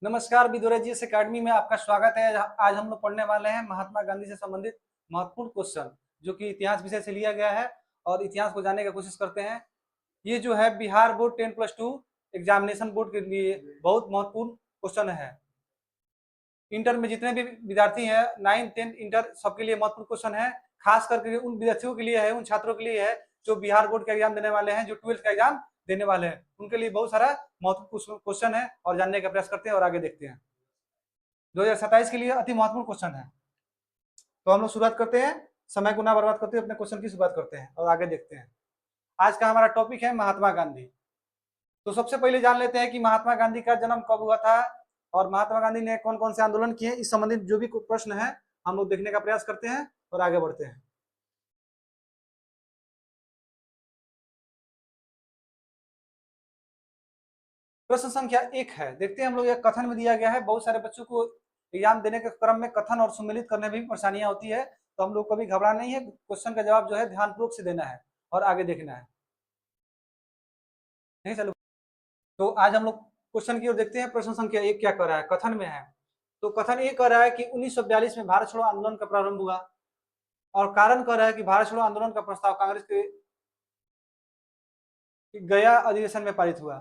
नमस्कार, विदुरा जी अकेडमी में आपका स्वागत है। आज हम लोग पढ़ने वाले हैं महात्मा गांधी से संबंधित महत्वपूर्ण क्वेश्चन, जो कि इतिहास विषय से लिया गया है और इतिहास को जानने की कोशिश करते हैं। ये जो है बिहार बोर्ड 10+2 एग्जामिनेशन बोर्ड के लिए बहुत महत्वपूर्ण क्वेश्चन है। इंटर में जितने भी विद्यार्थी हैं, 9, 10 इंटर सबके लिए महत्वपूर्ण क्वेश्चन है। खास करके उन विद्यार्थियों के लिए है, उन छात्रों के लिए है जो बिहार बोर्ड का एग्जाम देने वाले हैं, जो 12th का एग्जाम देने वाले हैं। उनके लिए बहुत सारा महत्वपूर्ण क्वेश्चन है और जानने का प्रयास करते हैं और आगे देखते हैं। 2027 के लिए अति महत्वपूर्ण क्वेश्चन है। तो हम लोग शुरुआत करते हैं, समय को ना बर्बाद करते हुए अपने क्वेश्चन की शुरुआत करते हैं और आगे देखते हैं। आज का हमारा टॉपिक है महात्मा गांधी। तो सबसे पहले जान लेते हैं कि महात्मा गांधी का जन्म कब हुआ था और महात्मा गांधी ने कौन कौन से आंदोलन किए। इस संबंधित जो भी प्रश्न है हम लोग देखने का प्रयास करते हैं और आगे बढ़ते हैं। प्रश्न संख्या 1 है, देखते हैं हम लोग। यह कथन में दिया गया है। बहुत सारे बच्चों को एग्जाम देने के क्रम में कथन और सुमेलित करने में भी परेशानियां होती है, तो हम लोग कभी घबराना नहीं है। क्वेश्चन का जवाब जो है ध्यानपूर्वक से देना है और आगे देखना है। नहीं, चलो तो आज हम लोग क्वेश्चन की ओर देखते हैं। प्रश्न संख्या 1 क्या कर रहा है, कथन में है। तो कथन ये कर रहा है कि 1942 में भारत छोड़ो आंदोलन का प्रारंभ हुआ और कारण कर रहा है कि भारत छोड़ो आंदोलन का प्रस्ताव कांग्रेस के गया अधिवेशन में पारित हुआ।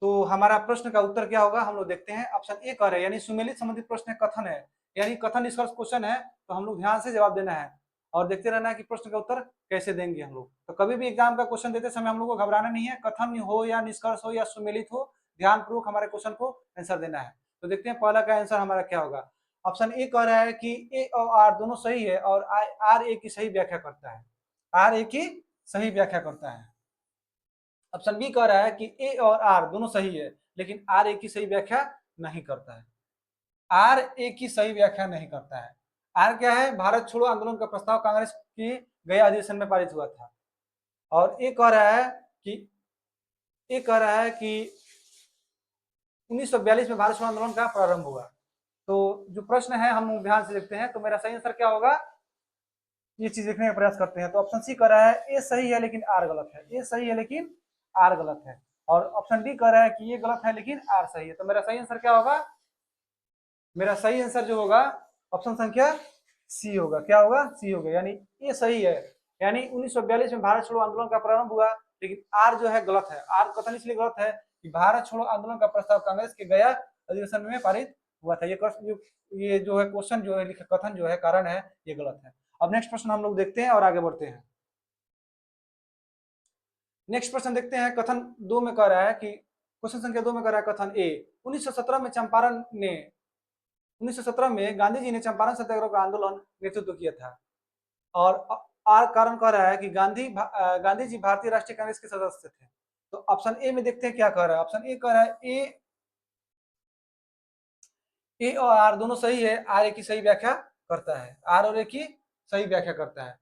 तो हमारा प्रश्न का उत्तर क्या होगा हम लोग देखते हैं। ऑप्शन ए कर रहे हैं, यानी सुमेलित संबंधित प्रश्न कथन है, यानी कथन निष्कर्ष क्वेश्चन है। तो हम लोग ध्यान से जवाब देना है और देखते रहना है कि प्रश्न का उत्तर कैसे देंगे हम लोग। तो कभी भी एग्जाम का क्वेश्चन देते समय हम लोग को घबराना नहीं है। कथन हो या निष्कर्ष हो या सुमेलित हो, ध्यानपूर्वक हमारे क्वेश्चन को आंसर देना है। तो देखते हैं पहला का आंसर हमारा क्या होगा। ऑप्शन ए कह रहा है कि ए और आर दोनों सही है और आर ए की सही व्याख्या करता है। आर ए की सही व्याख्या करता है। ऑप्शन बी कह रहा है कि ए और आर दोनों सही है, लेकिन आर ए की सही व्याख्या नहीं करता है। आर ए की सही व्याख्या नहीं करता है। आर क्या है, भारत छोड़ो आंदोलन का प्रस्ताव कांग्रेस की गया अधिवेशन में पारित हुआ था। और ए कह रहा है कि 1942 में भारत छोड़ो आंदोलन का प्रारंभ हुआ। तो जो प्रश्न है हम ध्यान से देखते हैं। तो मेरा सही आंसर क्या होगा, ये चीज देखने का प्रयास करते हैं। तो ऑप्शन सी कह रहा है ए सही है लेकिन आर गलत है। ए सही है लेकिन आर गलत है। और ऑप्शन डी कह रहा है कि ये गलत है लेकिन आर सही है। तो मेरा सही आंसर क्या होगा, मेरा सही आंसर जो होगा ऑप्शन संख्या सी होगा। क्या होगा, सी होगा, यानी ये सही है। यानी 1942 में भारत छोड़ो आंदोलन का प्रारंभ हुआ, लेकिन आर जो है गलत है। आर कथन इसलिए गलत है कि भारत छोड़ो आंदोलन का प्रस्ताव कांग्रेस के गया अधिवेशन में पारित हुआ था। ये जो है क्वेश्चन जो है कथन जो है कारण है, ये गलत है। अब नेक्स्ट प्रश्न हम लोग देखते हैं और आगे बढ़ते हैं। नेक्स्ट प्रश्न देखते हैं। कथन 2 में कह रहा है कि क्वेश्चन संख्या 2 में कह रहा है कथन ए, 1917 में चंपारण ने 1917 में गांधी जी ने चंपारण सत्याग्रह का आंदोलन नेतृत्व किया था। और आर कारण कह रहा है कि गांधी जी भारतीय राष्ट्रीय कांग्रेस के सदस्य थे। तो ऑप्शन ए में देखते हैं क्या कह रहा है। ऑप्शन ए कह रहा है ए और आर दोनों सही है। आर ए की सही व्याख्या करता है। आर और ए की सही व्याख्या करता है।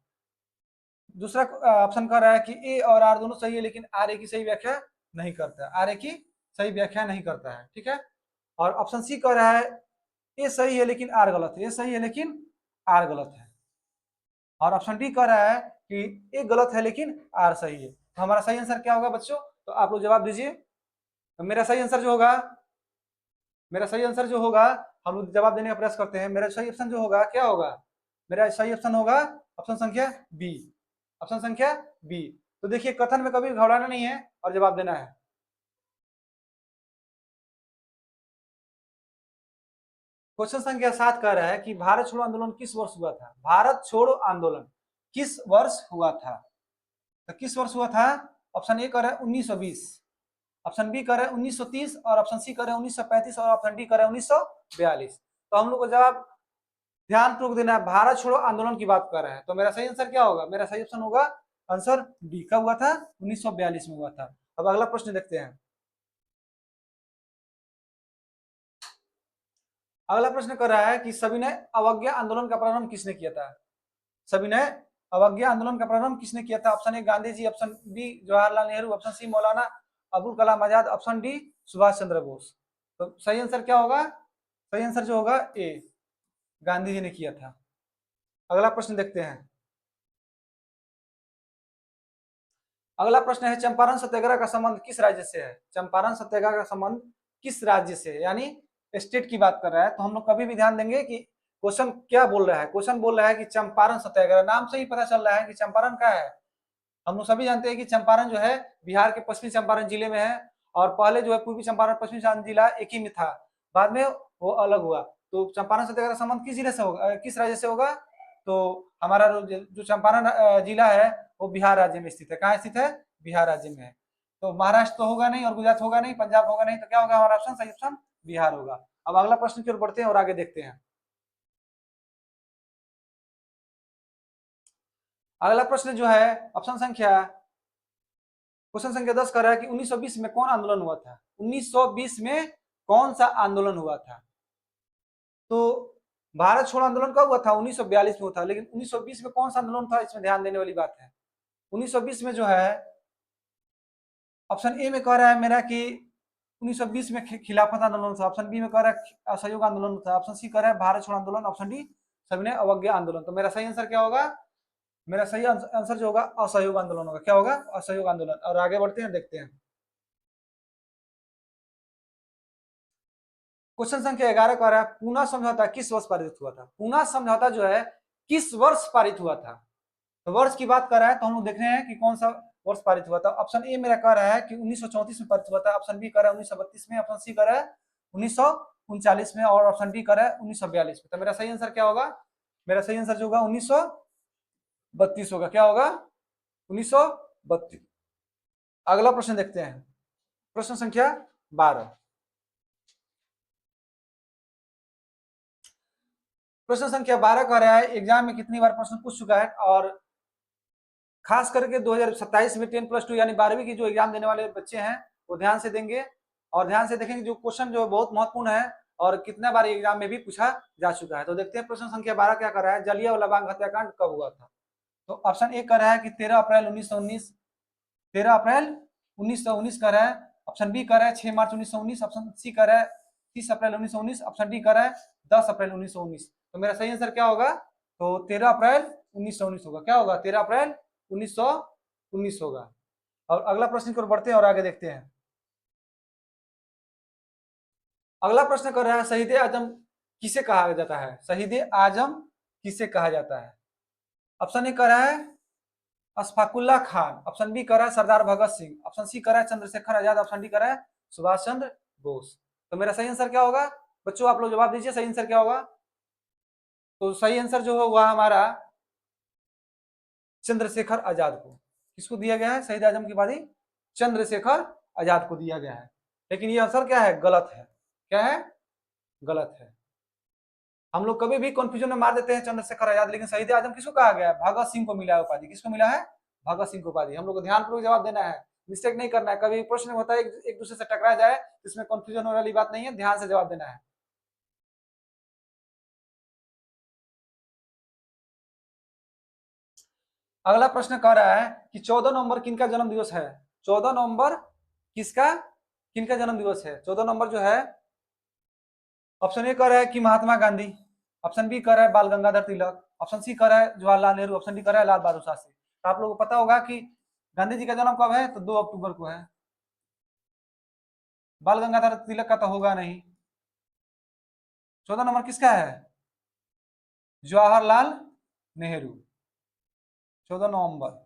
दूसरा ऑप्शन कह रहा है कि ए और आर दोनों सही है लेकिन आर ए की सही व्याख्या नहीं करता है। आर ए की सही व्याख्या नहीं करता है, ठीक है। और ऑप्शन सी कह रहा है ए सही है लेकिन आर गलत है। ए सही है लेकिन आर गलत है। और ऑप्शन डी कह रहा है कि ए गलत है लेकिन आर सही है। तो हमारा सही आंसर क्या होगा बच्चों, तो आप लोग जवाब दीजिए। तो मेरा सही आंसर जो होगा हम लोग जवाब देने का प्रयास करते हैं। मेरा सही ऑप्शन जो होगा क्या होगा, मेरा सही ऑप्शन होगा ऑप्शन संख्या बी। ऑप्शन संख्या बी। तो देखिए कथन में कभी घबराना नहीं है और जवाब देना है। क्वेश्चन संख्या 7 कह रहा है कि भारत छोड़ो आंदोलन किस वर्ष हुआ था। भारत छोड़ो आंदोलन किस वर्ष हुआ था। तो किस वर्ष हुआ था। ऑप्शन ए कह रहा है 1920, ऑप्शन बी कह रहा है 1930 और ऑप्शन सी कह रहा है 1935 और ऑप्शन डी कह रहा है 1942। तो हम लोग को जवाब ध्यानपूर्वक देना है। भारत छोड़ो आंदोलन की बात कर रहे हैं। तो मेरा सही आंसर क्या होगा, मेरा सही ऑप्शन होगा आंसर डी। कब हुआ था, 1942 में हुआ था। अब अगला प्रश्न देखते हैं। अगला प्रश्न कर रहा है कि सविनय अवज्ञा आंदोलन का प्रारंभ किसने किया था। सविनय अवज्ञा आंदोलन का प्रारंभ किसने किया था। Option A Gandhi ji, option B Jawaharlal Nehru, option C Maulana Abul Kalam Azad, option D Subhash Chandra Bose. तो सही आंसर क्या होगा, सही आंसर जो होगा ए, गांधी जी ने किया था। अगला प्रश्न देखते हैं। अगला प्रश्न है चंपारण सत्याग्रह का संबंध किस राज्य से है। चंपारण सत्याग्रह का संबंध किस राज्य से, यानी स्टेट की बात कर रहा है। तो हम लोग कभी भी ध्यान देंगे कि क्वेश्चन क्या बोल रहा है। क्वेश्चन बोल रहा है कि चंपारण सत्याग्रह, नाम से ही पता चल रहा है कि चंपारण क्या है। हम लोग सभी जानते हैं कि चंपारण जो है बिहार के पश्चिमी चंपारण जिले में है, और पहले जो है पूर्वी चंपारण पश्चिमी चंपारण जिला एक ही में था, बाद में वो अलग हुआ। तो चंपारण सत्याग्रह संबंध किस जिले से होगा, किस राज्य से होगा? तो हमारा जो चंपारण जिला है वो बिहार राज्य में स्थित है। कहाँ स्थित है? बिहार राज्य में है। तो महाराष्ट्र तो होगा नहीं, और गुजरात होगा नहीं, पंजाब होगा नहीं, तो क्या होगा हमारा ऑप्शन? सही ऑप्शन बिहार होगा। अब अगला प्रश्न की ओर बढ़ते हैं और आगे देखते हैं। अगला प्रश्न जो है ऑप्शन संख्या क्वेश्चन संख्या 10 कर रहा है कि 1920 में कौन आंदोलन हुआ था? 1920 में कौन सा आंदोलन हुआ था? तो भारत छोड़ो आंदोलन कब हुआ था? 1942 में हुआ था, लेकिन 1920 में कौन सा आंदोलन था, इसमें ध्यान देने वाली बात है। 1920 में जो है ऑप्शन ए में कह रहा है मेरा कि 1920 में खिलाफत आंदोलन था, ऑप्शन बी में कह रहा है असहयोग आंदोलन था, ऑप्शन सी कह रहा है भारत छोड़ो आंदोलन, ऑप्शन डी सविनय अवज्ञा आंदोलन। तो मेरा सही आंसर क्या होगा? मेरा सही आंसर जो होगा असहयोग आंदोलन होगा। क्या होगा? असहयोग आंदोलन। और आगे बढ़ते हैं, देखते हैं। क्वेश्चन संख्या 11 कह रहा है पूना समझौता किस वर्ष पारित हुआ था? पूना समझौता जो है किस वर्ष पारित हुआ था? तो वर्ष की बात कर रहा है, तो हम लोग देख रहे हैं कि कौन सा वर्ष पारित हुआ था। ऑप्शन ए मेरा कह रहा है कि 1934 में पारित हुआ था, ऑप्शन बी कह रहा है 1932 में, ऑप्शन सी कह रहा है 1939 में, और ऑप्शन डी कह रहा है 1942 में। तो मेरा सही आंसर क्या होगा? मेरा सही आंसर जो होगा 1932 होगा। क्या होगा? 1932। अगला प्रश्न देखते हैं, प्रश्न संख्या 12। प्रश्न संख्या 12 कह रहा है एग्जाम में कितनी बार प्रश्न पूछ चुका है, और खास करके 2027 में 10+2 यानी 12वीं की जो एग्जाम देने वाले बच्चे हैं वो ध्यान से देंगे और ध्यान से देखेंगे। जो क्वेश्चन जो बहुत महत्वपूर्ण है और कितना बार एग्जाम में भी पूछा जा चुका है। तो देखते हैं प्रश्न संख्या 12 क्या कर रहा है, जलियांवाला बाग हत्याकांड कब हुआ था? तो ऑप्शन ए कर रहा है कि 13 अप्रैल 1919, 13 अप्रैल 1919 कर रहा है, ऑप्शन बी कर रहा है 6 मार्च 1919, ऑप्शन सी कर रहा है 30 अप्रैल 1919, ऑप्शन डी कर रहा है 10 अप्रैल 1919। तो मेरा सही आंसर क्या होगा? तो 13 अप्रैल 1919 होगा। क्या होगा? 13 अप्रैल 1919 होगा। और अगला प्रश्न की ओर बढ़ते हैं और आगे देखते हैं। अगला प्रश्न कर रहा है शहीद आजम किसे कहा जाता है? शहीद आजम किसे कहा जाता है? ऑप्शन ए कर रहा है अशफाकुल्ला खान, ऑप्शन बी कर रहा है सरदार भगत सिंह, ऑप्शन सी कर रहा है चंद्रशेखर आजाद, ऑप्शन डी कर रहा है सुभाष चंद्र बोस। तो मेरा सही आंसर क्या होगा? बच्चों आप लोग जवाब दीजिए, सही आंसर क्या होगा? तो सही आंसर जो होगा हमारा चंद्रशेखर आजाद को। किसको दिया गया है? शहीद आजम की उपाधि चंद्रशेखर आजाद को दिया गया है। लेकिन ये आंसर क्या है? गलत है। क्या है? गलत है। हम लोग कभी भी कंफ्यूजन में मार देते हैं चंद्रशेखर आजाद, लेकिन शहीद आजम किसको कहा गया है? भगत सिंह को मिला है उपाधि। किसको मिला है? भगत सिंह को उपाधि। हम लोग को ध्यानपूर्वक जवाब देना है, मिस्टेक नहीं करना है। कभी प्रश्न होता है एक दूसरे से टकरा जाए, इसमें कंफ्यूजन होने वाली बात नहीं है, ध्यान से जवाब देना है। अगला प्रश्न कह रहा है कि 14 नवंबर किनका जन्म दिवस है? 14 नवंबर किनका जन्म दिवस है? 14 नवंबर जो है ऑप्शन ए कह रहा है कि महात्मा गांधी, ऑप्शन बी कह रहा है बाल गंगाधर तिलक, ऑप्शन सी कह रहा है जवाहरलाल नेहरू, ऑप्शन डी कह रहा है लाल बहादुर शास्त्री। तो आप लोगों को पता होगा कि गांधी जी का जन्म कब है? तो 2 अक्टूबर को है। बाल गंगाधर तिलक का तो होगा नहीं। 14 नंबर किसका है? जवाहरलाल नेहरू। 14 नवंबर।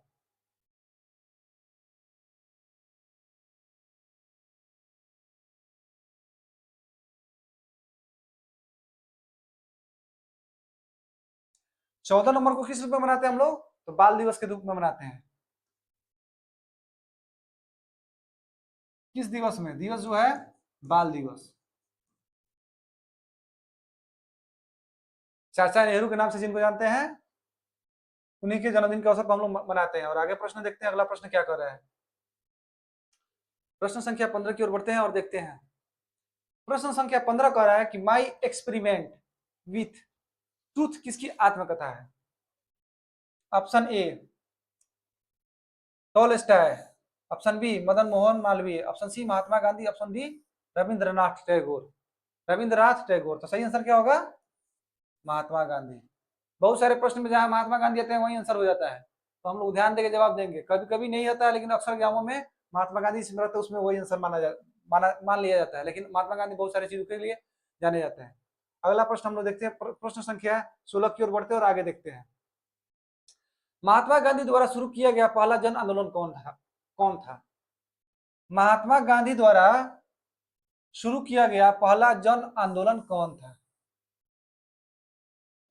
चौदह नंबर को किस रूप में मनाते हैं हम लोग? तो बाल दिवस के रूप में मनाते हैं। किस दिवस में? दिवस जो है बाल दिवस। चाचा नेहरू के नाम से जिनको जानते हैं, उन्हीं के जन्मदिन के अवसर पर हम लोग मनाते हैं। और आगे प्रश्न देखते हैं, अगला प्रश्न क्या कर रहा है। प्रश्न संख्या 15 की ओर बढ़ते हैं और देखते हैं। प्रश्न संख्या 15 कह रहा है कि माई एक्सपेरिमेंट विथ ट्रूथ किसकी आत्मकथा है? Option A Tolstoy, option B Madan Mohan Malviya, option C Mahatma Gandhi, option D Rabindranath Tagore. Rabindranath Tagore. तो सही आंसर क्या होगा? महात्मा गांधी। बहुत सारे प्रश्न में जहां महात्मा गांधी आते हैं वही आंसर हो जाता है, तो हम लोग ध्यान देकर जवाब देंगे। कभी कभी नहीं होता है, लेकिन अक्सर एग्जामों में महात्मा गांधी स्मृत उसमें वही आंसर माना मान लिया जाता है, लेकिन महात्मा गांधी बहुत सारी चीजों के लिए जाने जाते हैं। अगला प्रश्न हम लोग देखते हैं, प्रश्न संख्या 16 की ओर बढ़ते हैं और आगे देखते हैं। महात्मा गांधी द्वारा शुरू किया गया पहला जन आंदोलन कौन था? महात्मा गांधी द्वारा शुरू किया गया पहला जन आंदोलन कौन था?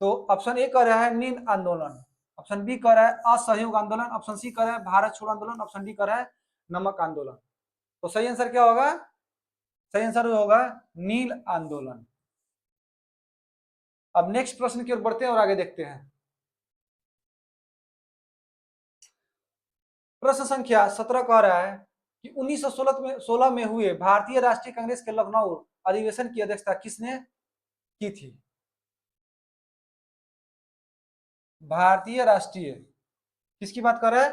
तो ऑप्शन ए कह रहा है नील आंदोलन, ऑप्शन बी कह रहा है असहयोग आंदोलन, ऑप्शन सी कह रहा है भारत छोड़ो आंदोलन, ऑप्शन डी कह रहा है नमक आंदोलन। तो सही आंसर क्या होगा? सही आंसर होगा नील आंदोलन। अब नेक्स्ट प्रश्न की ओर बढ़ते हैं और आगे देखते हैं। प्रश्न संख्या 17 कह रहा है कि 1916 में हुए भारतीय राष्ट्रीय कांग्रेस के लखनऊ अधिवेशन की अध्यक्षता किसने की थी? भारतीय राष्ट्रीय किसकी बात कर रहा है?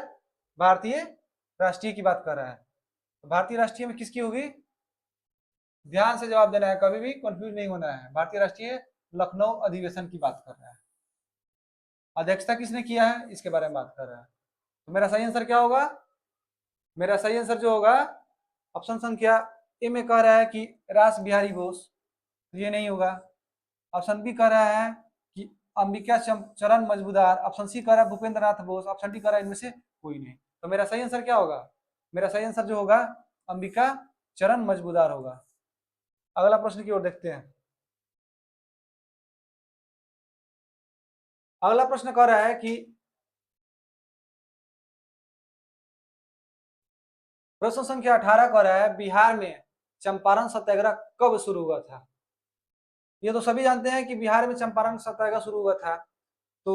भारतीय राष्ट्रीय की बात कर रहा है। तो भारतीय राष्ट्रीय में किसकी होगी? ध्यान से जवाब देना है, कभी भी कंफ्यूज नहीं होना है। भारतीय राष्ट्रीय लखनऊ अधिवेशन की बात कर रहा है। अध्यक्षता किसने किया है इसके बारे में बात कर रहा है। तो मेरा सही आंसर क्या होगा? मेरा सही आंसर जो होगा ऑप्शन संख्या ए में कह रहा है कि रास बिहारी बोस, तो ये नहीं होगा। ऑप्शन बी कह रहा है कि अंबिका चरण मजबूदार, ऑप्शन सी कह रहा है भूपेंद्र नाथ बोस, ऑप्शन डी कह रहा है इनमें से कोई नहीं। तो मेरा सही आंसर क्या होगा? मेरा सही आंसर जो होगा अंबिका चरण मजबूदार होगा। अगला प्रश्न की ओर देखते हैं। अगला प्रश्न कह रहा है कि प्रश्न संख्या 18 कह रहा है बिहार में चंपारण सत्याग्रह कब शुरू हुआ था? ये तो सभी जानते हैं कि बिहार में चंपारण सत्याग्रह शुरू हुआ था। तो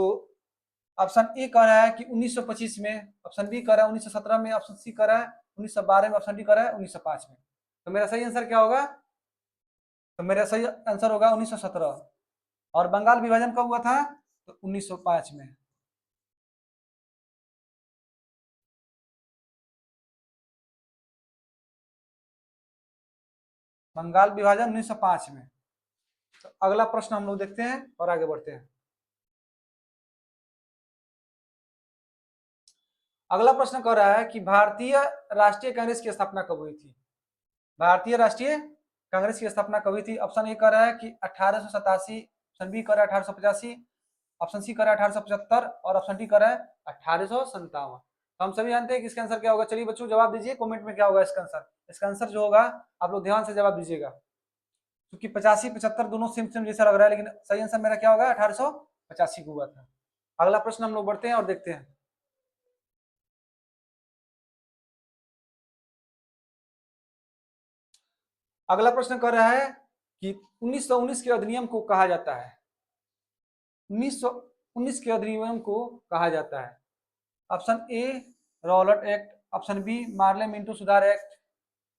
ऑप्शन ए कह रहा है कि 1925 में, ऑप्शन बी कह रहा है 1917 में, ऑप्शन सी कह रहा है 1912 में, ऑप्शन डी कह रहा है 1905 में। तो मेरा सही आंसर क्या होगा? तो मेरा सही आंसर होगा 1917। और बंगाल विभाजन कब हुआ था? तो 1905 में। बंगाल विभाजन 1905 में। तो अगला प्रश्न हम लोग देखते हैं और आगे बढ़ते हैं। अगला प्रश्न कह रहा है कि भारतीय राष्ट्रीय कांग्रेस की स्थापना कब हुई थी? भारतीय राष्ट्रीय कांग्रेस की स्थापना कब हुई थी? ऑप्शन ए कह रहा है कि 1887, ऑप्शन बी कह रहा है 1885, ऑप्शन सी कह रहा है 1875 और ऑप्शन डी कह रहा है 1857। तो हम सभी जानते हैं कि इसका आंसर क्या होगा। चलिए बच्चों जवाब दीजिए कमेंट में क्या होगा इसका आंसर। इसका आंसर जो होगा आप लोग ध्यान से जवाब दीजिएगा, क्योंकि 85 75 दोनों सेम सेम जैसा लग रहा है, लेकिन सही आंसर मेरा क्या होगा? 1885 को हुआ था। अगला प्रश्न हम लोग बढ़ते हैं और देखते हैं। अगला प्रश्न कर रहा है कि 1919 के अधिनियम को कहा जाता है, 1919 के अधिनियम को कहा जाता है। Option A Rowlatt act, option B Morley Minto सुधार act,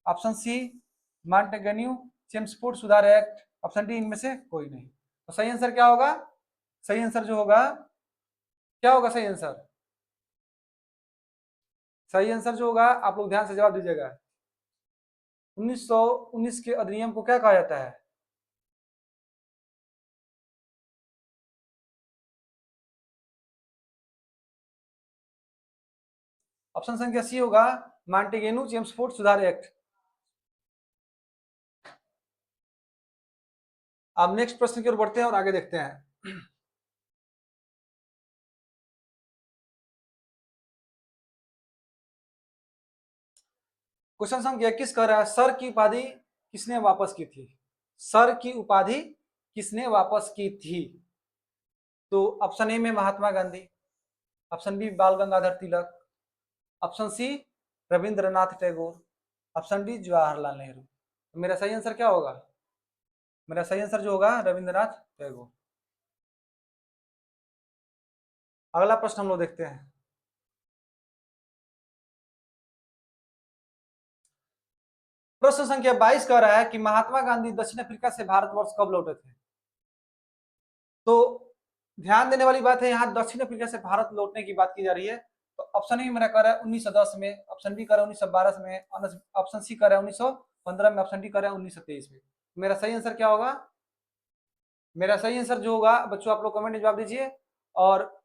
option C Montagu Chelmsford सुधार एक्ट, ऑप्शन डी इनमें से कोई नहीं। तो सही आंसर क्या होगा? सही आंसर जो होगा क्या होगा? सही आंसर, सही आंसर जो होगा आप लोग ध्यान से जवाब दीजिएगा। 1919 के अधिनियम को क्या कहा जाता है? ऑप्शन संख्या सी होगा मॉन्टेगेनू चेम्सफोर्ड सुधार एक्ट। अब नेक्स्ट प्रश्न की ओर बढ़ते हैं और आगे देखते हैं। क्वेश्चन संख्या 21 कह रहा है सर की उपाधि किसने वापस की थी? सर की उपाधि किसने वापस की थी? तो ऑप्शन ए में महात्मा Gandhi, option B Bal Gangadhar Tilak, option C Rabindranath Tagore, option D Jawaharlal Nehru. तो मेरा सही आंसर क्या होगा? मेरा सही आंसर जो होगा रविंद्रनाथ टैगोर। अगला प्रश्न हम लोग देखते हैं। प्रश्न संख्या 22 कह रहा है कि महात्मा गांधी दक्षिण अफ्रीका से भारतवर्ष कब लौटे थे? तो ध्यान देने वाली बात है, यहाँ दक्षिण अफ्रीका से भारत लौटने की बात की जा रही है। तो ऑप्शन ए मेरा कह रहा है 1910 में, ऑप्शन बी कह रहा है 1912 में, ऑप्शन सी कह रहा है 1915 में, ऑप्शन डी कह रहा है 1923 में। मेरा सही आंसर क्या होगा? मेरा सही आंसर जो होगा बच्चों आप लोग कमेंट में जवाब दीजिए। और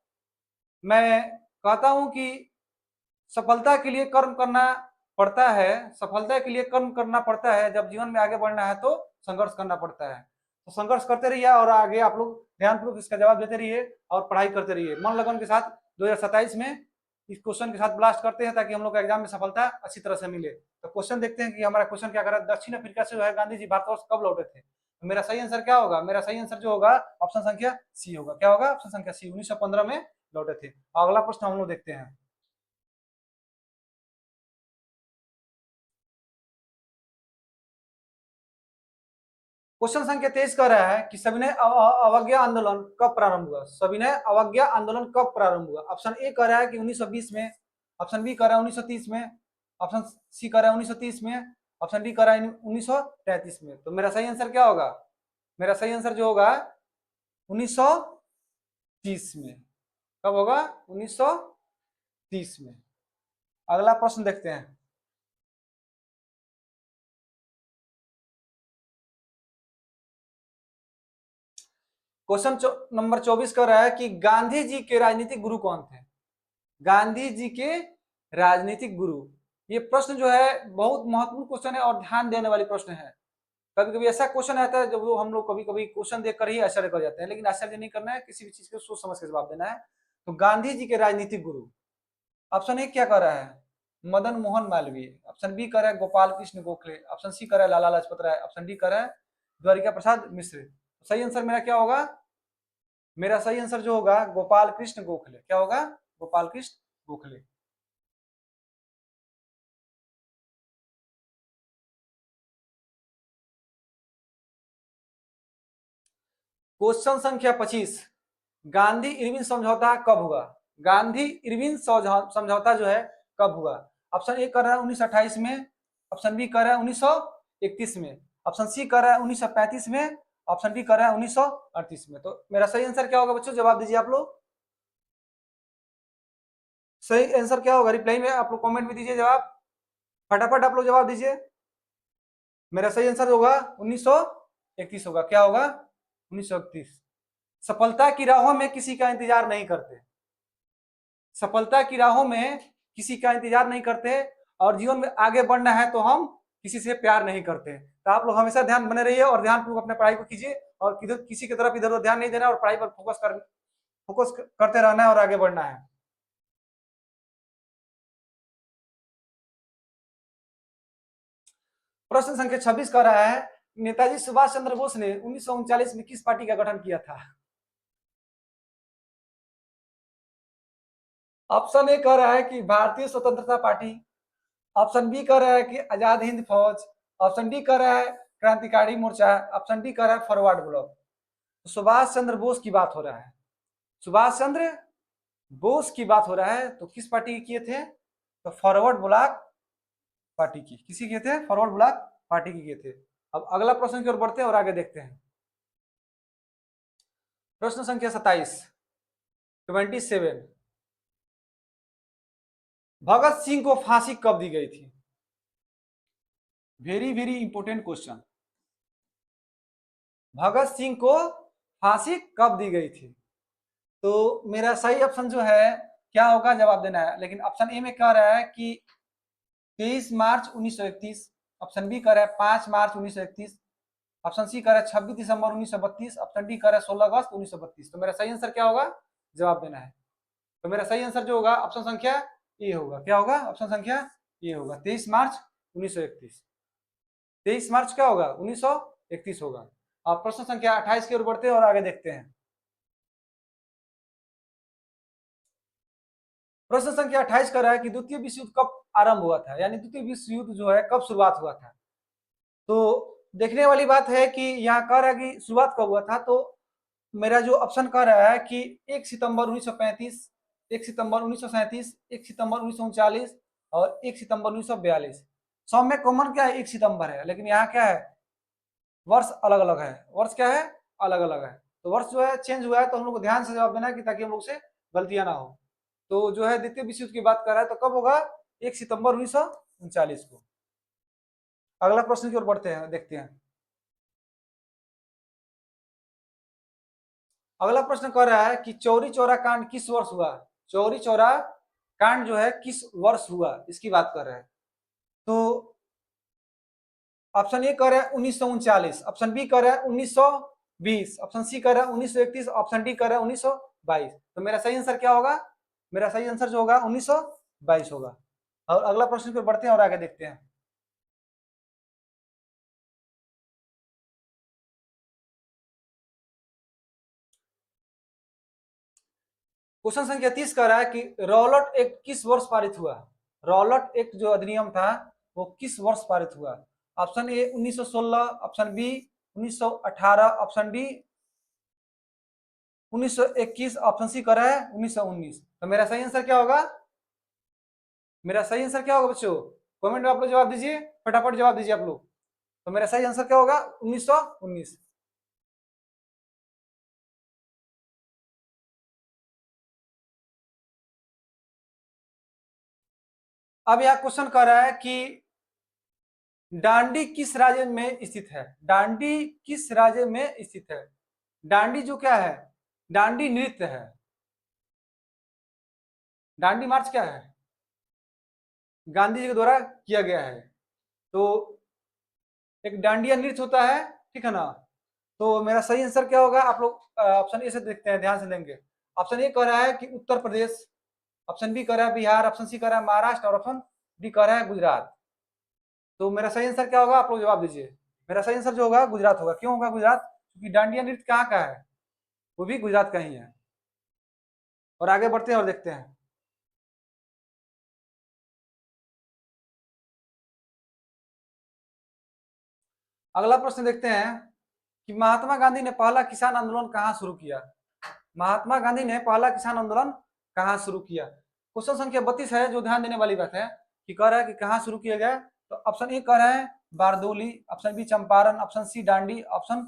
मैं कहता हूं कि सफलता के लिए कर्म करना पड़ता है, सफलता के लिए कर्म करना पड़ता है। जब जीवन में आगे बढ़ना है तो संघर्ष करना पड़ता है। तो संघर्ष करते रहिए और आगे आप लोग ध्यानपूर्वक इसका जवाब देते रहिए और पढ़ाई करते रहिए मन लगन के साथ। 2027 में इस क्वेश्चन के साथ ब्लास्ट करते हैं ताकि हम लोग का एग्जाम में सफलता अच्छी तरह से मिले। तो क्वेश्चन देखते हैं कि हमारा क्वेश्चन क्या कर रहा है। दक्षिण अफ्रीका से जो है गांधी जी भारतवर्ष कब लौटे थे? तो मेरा सही आंसर क्या होगा? मेरा सही आंसर जो होगा ऑप्शन संख्या सी होगा। क्या होगा? ऑप्शन संख्या सी, 1915 में लौटे थे। अगला प्रश्न हम लोग देखते हैं। क्वेश्चन संख्या 23 कह रहा है कि सविनय अवज्ञा आंदोलन कब प्रारंभ हुआ? सविनय अवज्ञा आंदोलन कब प्रारंभ हुआ? ऑप्शन ए कह रहा है कि 1920 में, ऑप्शन बी कह रहा है 1930 में, ऑप्शन सी कह रहा है 1930 में, ऑप्शन डी कह रहा है 1933 में। तो मेरा सही आंसर क्या होगा? मेरा सही आंसर जो होगा 1930 में। कब होगा? 1930 में। अगला प्रश्न देखते हैं। क्वेश्चन नंबर 24 कर रहा है कि गांधी जी के राजनीतिक गुरु कौन थे? गांधी जी के राजनीतिक गुरु। ये प्रश्न जो है बहुत महत्वपूर्ण क्वेश्चन है और ध्यान देने वाली प्रश्न है। कभी कभी ऐसा क्वेश्चन आता है जब वो हम लोग कभी कभी क्वेश्चन देखकर ही आश्चर्य कर जाते हैं, लेकिन आश्चर्य नहीं करना है, किसी भी चीज को सोच समझ के जवाब देना है। तो गांधी जी के राजनीतिक गुरु, ऑप्शन ए क्या कर रहा है? मदन मोहन मालवीय, ऑप्शन बी कर रहा है गोपाल कृष्ण गोखले, ऑप्शन सी कर रहा है लाला लाजपत राय, ऑप्शन डी कर रहा है द्वारिका प्रसाद मिश्र। सही आंसर मेरा क्या होगा? मेरा सही आंसर जो होगा गोपाल कृष्ण गोखले। क्या होगा? गोपाल कृष्ण गोखले। क्वेश्चन संख्या 25, गांधी इरविन समझौता कब हुआ? गांधी इरविन समझौता जो है कब हुआ? ऑप्शन ए कर रहा है 1928 में, ऑप्शन बी कर रहा है 1931 में, ऑप्शन सी कर रहा है 1935 में, ऑप्शन डी कर रहा है 1938 में। तो मेरा सही आंसर क्या होगा बच्चों? जवाब दीजिए आप लोग। सही आंसर क्या होगा? रिप्लाई में आप लोग कमेंट में दीजिए जवाब, फटाफट आप लोग जवाब दीजिए। मेरा सही आंसर होगा 1931 होगा। क्या होगा? 1931। सफलता की राहों में किसी का इंतजार नहीं करते, सफलता की राहों में किसी का इंतजार नहीं करते, और जीवन में आगे बढ़ना है तो हम किसी से प्यार नहीं करते। तो आप लोग हमेशा ध्यान बने रहिए और ध्यानपूर्वक अपने पढ़ाई को कीजिए और किसी की तरफ इधर उधर ध्यान नहीं देना और पढ़ाई पर फोकस करते रहना है और आगे बढ़ना है। प्रश्न संख्या 26 कह रहा है नेताजी सुभाष चंद्र बोस ने 1939 में किस पार्टी का गठन किया था? ऑप्शन ए कह रहा है कि भारतीय स्वतंत्रता पार्टी, ऑप्शन बी कह रहा है कि आजाद हिंद फौज, ऑप्शन डी कह रहा है क्रांतिकारी मोर्चा, ऑप्शन डी कह रहा है फॉरवर्ड ब्लॉक। तो सुभाष चंद्र बोस की बात हो रहा है, सुभाष चंद्र बोस की बात हो रहा है। तो किस पार्टी की किए थे? तो फॉरवर्ड ब्लॉक पार्टी की। किसी किए थे? फॉरवर्ड ब्लॉक पार्टी की किए थे। अब अगला प्रश्न की ओर बढ़ते हैं और आगे देखते हैं। प्रश्न संख्या 27 भगत सिंह को फांसी कब दी गई थी? Very very important question. Bhagat Singh को फांसी कब दी गई थी? तो मेरा सही ऑप्शन जो है क्या होगा? जवाब देना है, लेकिन ऑप्शन ए में कह रहा है कि 23 मार्च 1931, ऑप्शन बी कह रहा है 5 मार्च 1931, ऑप्शन सी कह रहा है 26 दिसंबर 1932, ऑप्शन डी कह रहा है 16 अगस्त 1932। तो मेरा सही आंसर क्या होगा? जवाब देना है। तो मेरा सही आंसर जो होगा ऑप्शन संख्या ए होगा। क्या होगा? ऑप्शन संख्या ए होगा, 23 मार्च 1931। 23 मार्च क्या होगा? 1931 होगा। अब प्रश्न संख्या 28 की ओर बढ़ते हैं और आगे देखते हैं। प्रश्न संख्या 28 कर रहा है कि द्वितीय विश्व युद्ध कब आरंभ हुआ था, यानी द्वितीय विश्व युद्ध जो है कब शुरुआत हुआ था? तो देखने वाली बात है कि यहाँ कह रहा है कि शुरुआत कब हुआ था। तो मेरा जो ऑप्शन कह रहा है कि 1 सितंबर 1935, 1 सितंबर 1937, 1 सितंबर 1939 और 1 सितंबर 1942। सब में कॉमन क्या है? 1 सितंबर है, लेकिन यहाँ क्या है? वर्ष अलग अलग है। वर्ष क्या है? अलग अलग है। तो वर्ष जो है चेंज हुआ है, तो हम लोग को ध्यान से जवाब देना है कि ताकि हम लोग से गलतियां ना हो। तो जो है द्वितीय विश्व युद्ध की बात कर रहा है, तो कब होगा? 1 सितंबर 1939 को। अगला प्रश्न की ओर बढ़ते हैं, देखते हैं। अगला प्रश्न कह रहा है कि चौरी चौरा कांड किस वर्ष हुआ? चौरी चौरा कांड जो है किस वर्ष हुआ, इसकी बात कर रहा है। तो ऑप्शन ए कह रहा है 1939, ऑप्शन बी कह रहा है 1920, ऑप्शन सी कह रहा है 1931, ऑप्शन डी कह रहा है 1922। तो मेरा सही आंसर क्या होगा? मेरा सही आंसर जो होगा 1922 होगा। और अगला प्रश्न पर बढ़ते हैं और आगे देखते हैं। क्वेश्चन संख्या 30 कह रहा है कि रॉलट एक्ट किस वर्ष पारित हुआ? रॉलट एक्ट जो अधिनियम था वो किस वर्ष पारित हुआ? Option A 1916, option B 1918, option D 1921, option C कह रहा है 1919। तो मेरा सही आंसर क्या होगा? मेरा सही आंसर क्या होगा बच्चों? कमेंट में आप लोग जवाब दीजिए, फटाफट जवाब दीजिए आप लोग। तो मेरा सही आंसर क्या होगा? 1919। अब यह क्वेश्चन कर रहा है कि डांडी किस राज्य में स्थित है? डांडी किस राज्य में स्थित है? डांडी जो क्या है? डांडी नृत्य है। डांडी मार्च क्या है? गांधी जी के द्वारा किया गया है। तो एक डांडिया नृत्य होता है, ठीक है ना? तो मेरा सही आंसर क्या होगा? आप लोग ऑप्शन ए से देखते हैं, ध्यान से लेंगे। ऑप्शन ए कह रहा है कि उत्तर प्रदेश, ऑप्शन बी कह रहा है बिहार, ऑप्शन सी कह रहा है महाराष्ट्र और ऑप्शन डी कह रहा है गुजरात। तो मेरा सही आंसर क्या होगा? आप लोग जवाब दीजिए। मेरा सही आंसर जो होगा गुजरात होगा। क्यों होगा गुजरात? क्योंकि डांडिया नृत्य कहाँ का है? वो भी गुजरात का ही है। और आगे बढ़ते हैं और देखते हैं। अगला प्रश्न देखते हैं कि महात्मा गांधी ने पहला किसान आंदोलन कहाँ शुरू किया? महात्मा गांधी ने पहला किसान आंदोलन कहाँ शुरू किया? क्वेश्चन संख्या 32 है, जो ध्यान देने वाली बात है कि कह रहा है कि कहाँ शुरू किया गया। तो ऑप्शन ए कह रहा है Bardoli, option B Champaran, option C Dandi, option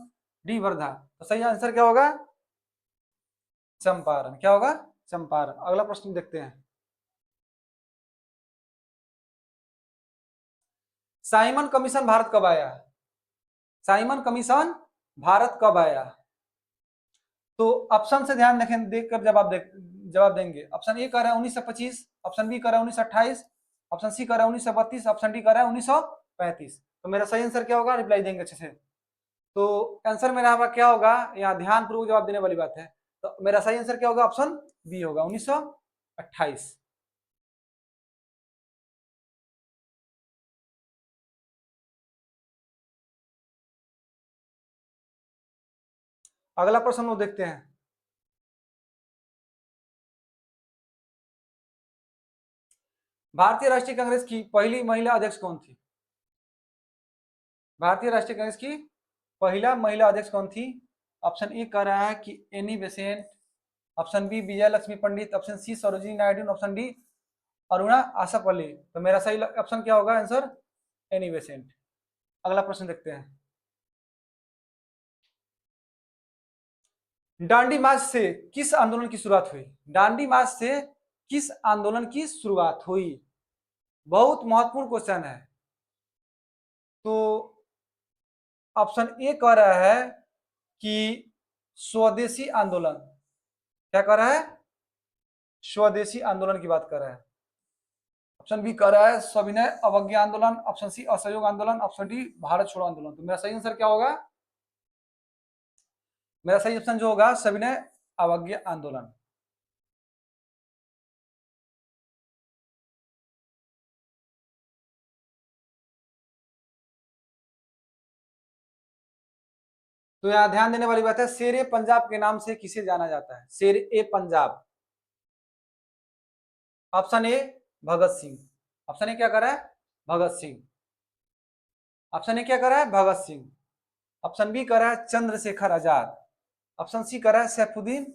D Wardha. तो सही आंसर क्या होगा? चंपारण। क्या होगा? चंपारण। अगला प्रश्न देखते हैं। साइमन कमीशन भारत कब आया? साइमन कमीशन भारत कब आया? तो ऑप्शन से ध्यान देखें, देखकर जवाब देंगे। ऑप्शन ए कह रहा है 1925, ऑप्शन बी कह रहा है 1928, ऑप्शन सी कह रहा है 1932, ऑप्शन डी कह रहा है 1935। तो मेरा सही आंसर क्या होगा? रिप्लाई देंगे अच्छे से। तो आंसर मेरा क्या होगा? यहाँ ध्यान पूर्वक जवाब देने वाली बात है। तो मेरा सही आंसर क्या होगा? ऑप्शन बी होगा, 1928। अगला प्रश्न हम देखते हैं। भारतीय राष्ट्रीय कांग्रेस की पहली महिला अध्यक्ष कौन थी? भारतीय राष्ट्रीय कांग्रेस की पहला महिला अध्यक्ष कौन थी? ऑप्शन ए कह रहा है कि Annie Besant, option B Vijaya Lakshmi Pandit, option C Sarojini Naidu, option D Aruna Asaf Ali. तो मेरा सही ऑप्शन क्या होगा? Answer Annie Besant. अगला प्रश्न देखते हैं। डांडी मार्च से किस आंदोलन की शुरुआत हुई? डांडी मार्च से किस आंदोलन की शुरुआत हुई? बहुत महत्वपूर्ण क्वेश्चन है। तो ऑप्शन ए कह रहा है कि स्वदेशी आंदोलन। क्या कह रहा है? स्वदेशी आंदोलन की बात कर रहा है। ऑप्शन बी कह रहा है सविनय अवज्ञा आंदोलन, ऑप्शन सी असहयोग आंदोलन, ऑप्शन डी भारत छोड़ो आंदोलन। तो मेरा सही आंसर क्या होगा? मेरा सही ऑप्शन जो होगा सविनय अवज्ञा आंदोलन। तो यहाँ ध्यान देने वाली बात है, शेर ए पंजाब के नाम से किसे जाना जाता है? Sher e Punjab. Option A Bhagat Singh. Option A क्या कर रहा है? भगत सिंह। ऑप्शन ए क्या कर रहा है? भगत सिंह। ऑप्शन बी कर रहा है चंद्रशेखर आजाद, ऑप्शन सी कर रहा है सैफुद्दीन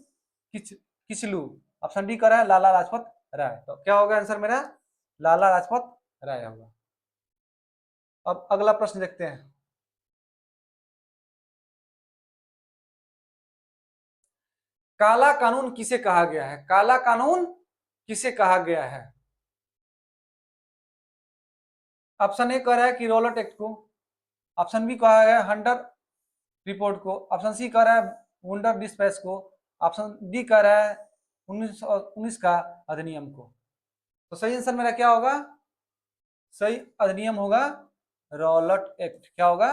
किचलू, ऑप्शन डी कर रहा है लाला लाजपत राय। तो क्या होगा आंसर मेरा? लाला लाजपत राय होगा। अब अगला प्रश्न देखते हैं। काला कानून किसे कहा गया है? काला कानून किसे कहा गया है? ऑप्शन ए कह रहा है कि रॉलट एक्ट को, ऑप्शन बी कहा है हंटर रिपोर्ट को, ऑप्शन सी कह रहा है वुंडर डिस्पैच को, ऑप्शन डी कह रहा है 1919 का अधिनियम को। तो सही आंसर मेरा क्या होगा? सही अधिनियम होगा रॉलट एक्ट। क्या होगा?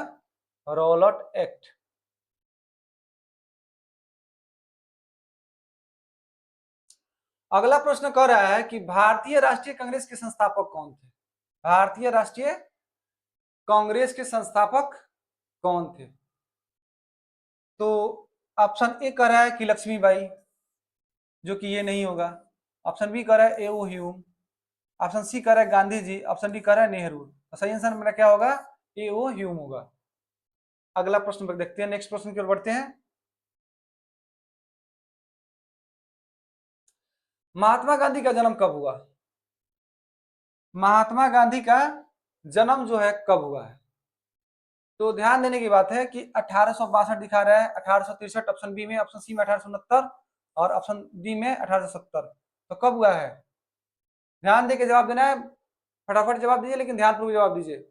Rowlatt act. अगला प्रश्न कह रहा है कि भारतीय राष्ट्रीय कांग्रेस के संस्थापक कौन थे? भारतीय राष्ट्रीय कांग्रेस के संस्थापक कौन थे? तो ऑप्शन ए कह रहा है कि लक्ष्मीबाई, जो कि ये नहीं होगा। ऑप्शन बी कह रहा है एओ ह्यूम। ऑप्शन सी कह रहा है गांधी जी। ऑप्शन डी कह रहा है नेहरू। तो सही आंसर मेरा क्या होगा? एओ ह्यूम होगा। अगला प्रश्न पर देखते हैं, नेक्स्ट प्रश्न की ओर बढ़ते हैं। महात्मा गांधी का जन्म कब हुआ? महात्मा गांधी का जन्म जो है कब हुआ है? तो ध्यान देने की बात है कि 1862 दिखा रहा है, 1863 ऑप्शन बी में, ऑप्शन सी में 1869 और ऑप्शन डी में 1870। तो कब हुआ है? ध्यान देके जवाब देना है, फटाफट जवाब दीजिए, लेकिन ध्यानपूर्वक जवाब दीजिए।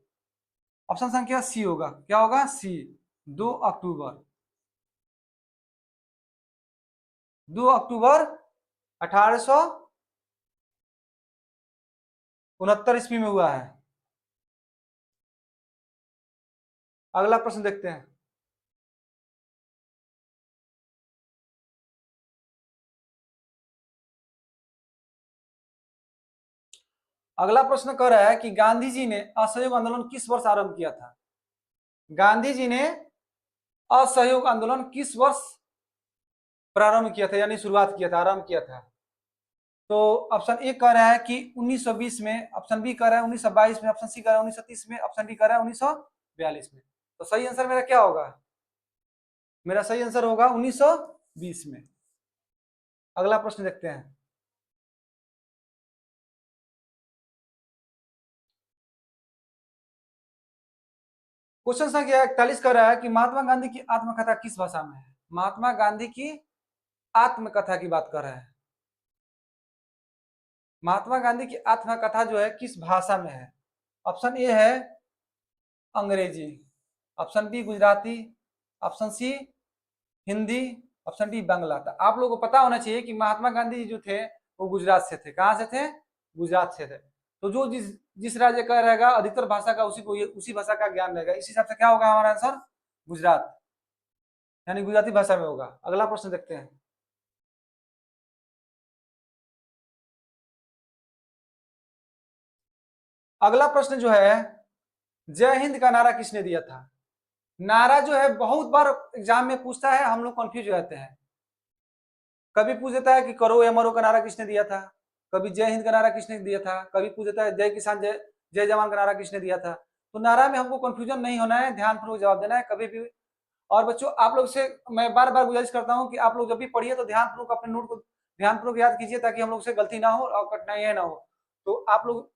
ऑप्शन संख्या सी होगा। क्या होगा? सी, 2 अक्टूबर। 2 अक्टूबर 1869 ईस्वी में हुआ है। अगला प्रश्न देखते हैं। अगला प्रश्न कह रहा है कि गांधी जी ने असहयोग आंदोलन किस वर्ष आरंभ किया था? गांधी जी ने असहयोग आंदोलन किस वर्ष प्रारंभ किया था, यानी शुरुआत किया था, आरंभ किया था? तो ऑप्शन ए कह रहा है कि 1920 में, ऑप्शन बी कह रहा है 1922 में, ऑप्शन सी कह रहा है 1930 में, ऑप्शन डी कह रहा है 1942 में। तो सही आंसर मेरा क्या होगा? मेरा सही आंसर होगा 1920 में। अगला प्रश्न देखते हैं। क्वेश्चन संख्या 41 कह रहा है कि महात्मा गांधी की आत्मकथा किस भाषा में है? महात्मा गांधी की आत्मकथा की बात कर रहा है। महात्मा गांधी की आत्मकथा जो है किस भाषा में है? ऑप्शन ए है Angrezi, option B Gujarati, option C Hindi, option D Bangla. तो आप लोगों को पता होना चाहिए कि महात्मा गांधी जी जो थे वो गुजरात से थे। कहाँ से थे? गुजरात से थे। तो जो जिस जिस राज्य का रहेगा अधिकतर भाषा का उसी को उसी भाषा का ज्ञान रहेगा। इस हिसाब से क्या होगा हमारा आंसर? गुजरात, यानी गुजराती भाषा में होगा। अगला प्रश्न देखते हैं। अगला प्रश्न जो है, जय हिंद का नारा किसने दिया था? नारा जो है बहुत बार एग्जाम में पूछता है, हम लोग कंफ्यूज हो जाते हैं। कभी पूछ देता है कि करो या मरो का नारा किसने दिया था, कभी जय हिंद का नारा किसने दिया था, कभी पूछ देता है जय किसान जय जय जवान का नारा किसने दिया था। तो नारा में हमको कंफ्यूजन नहीं होना है, ध्यानपूर्वक जवाब देना है कभी भी। और बच्चों आप लोग से मैं बार बार गुजारिश करता हूँ कि आप लोग जब भी पढ़िए तो ध्यानपूर्वक अपने नोट को ध्यानपूर्वक याद कीजिए, ताकि हम लोग से गलती ना हो और कठिनाइयां ना हो। तो आप लोग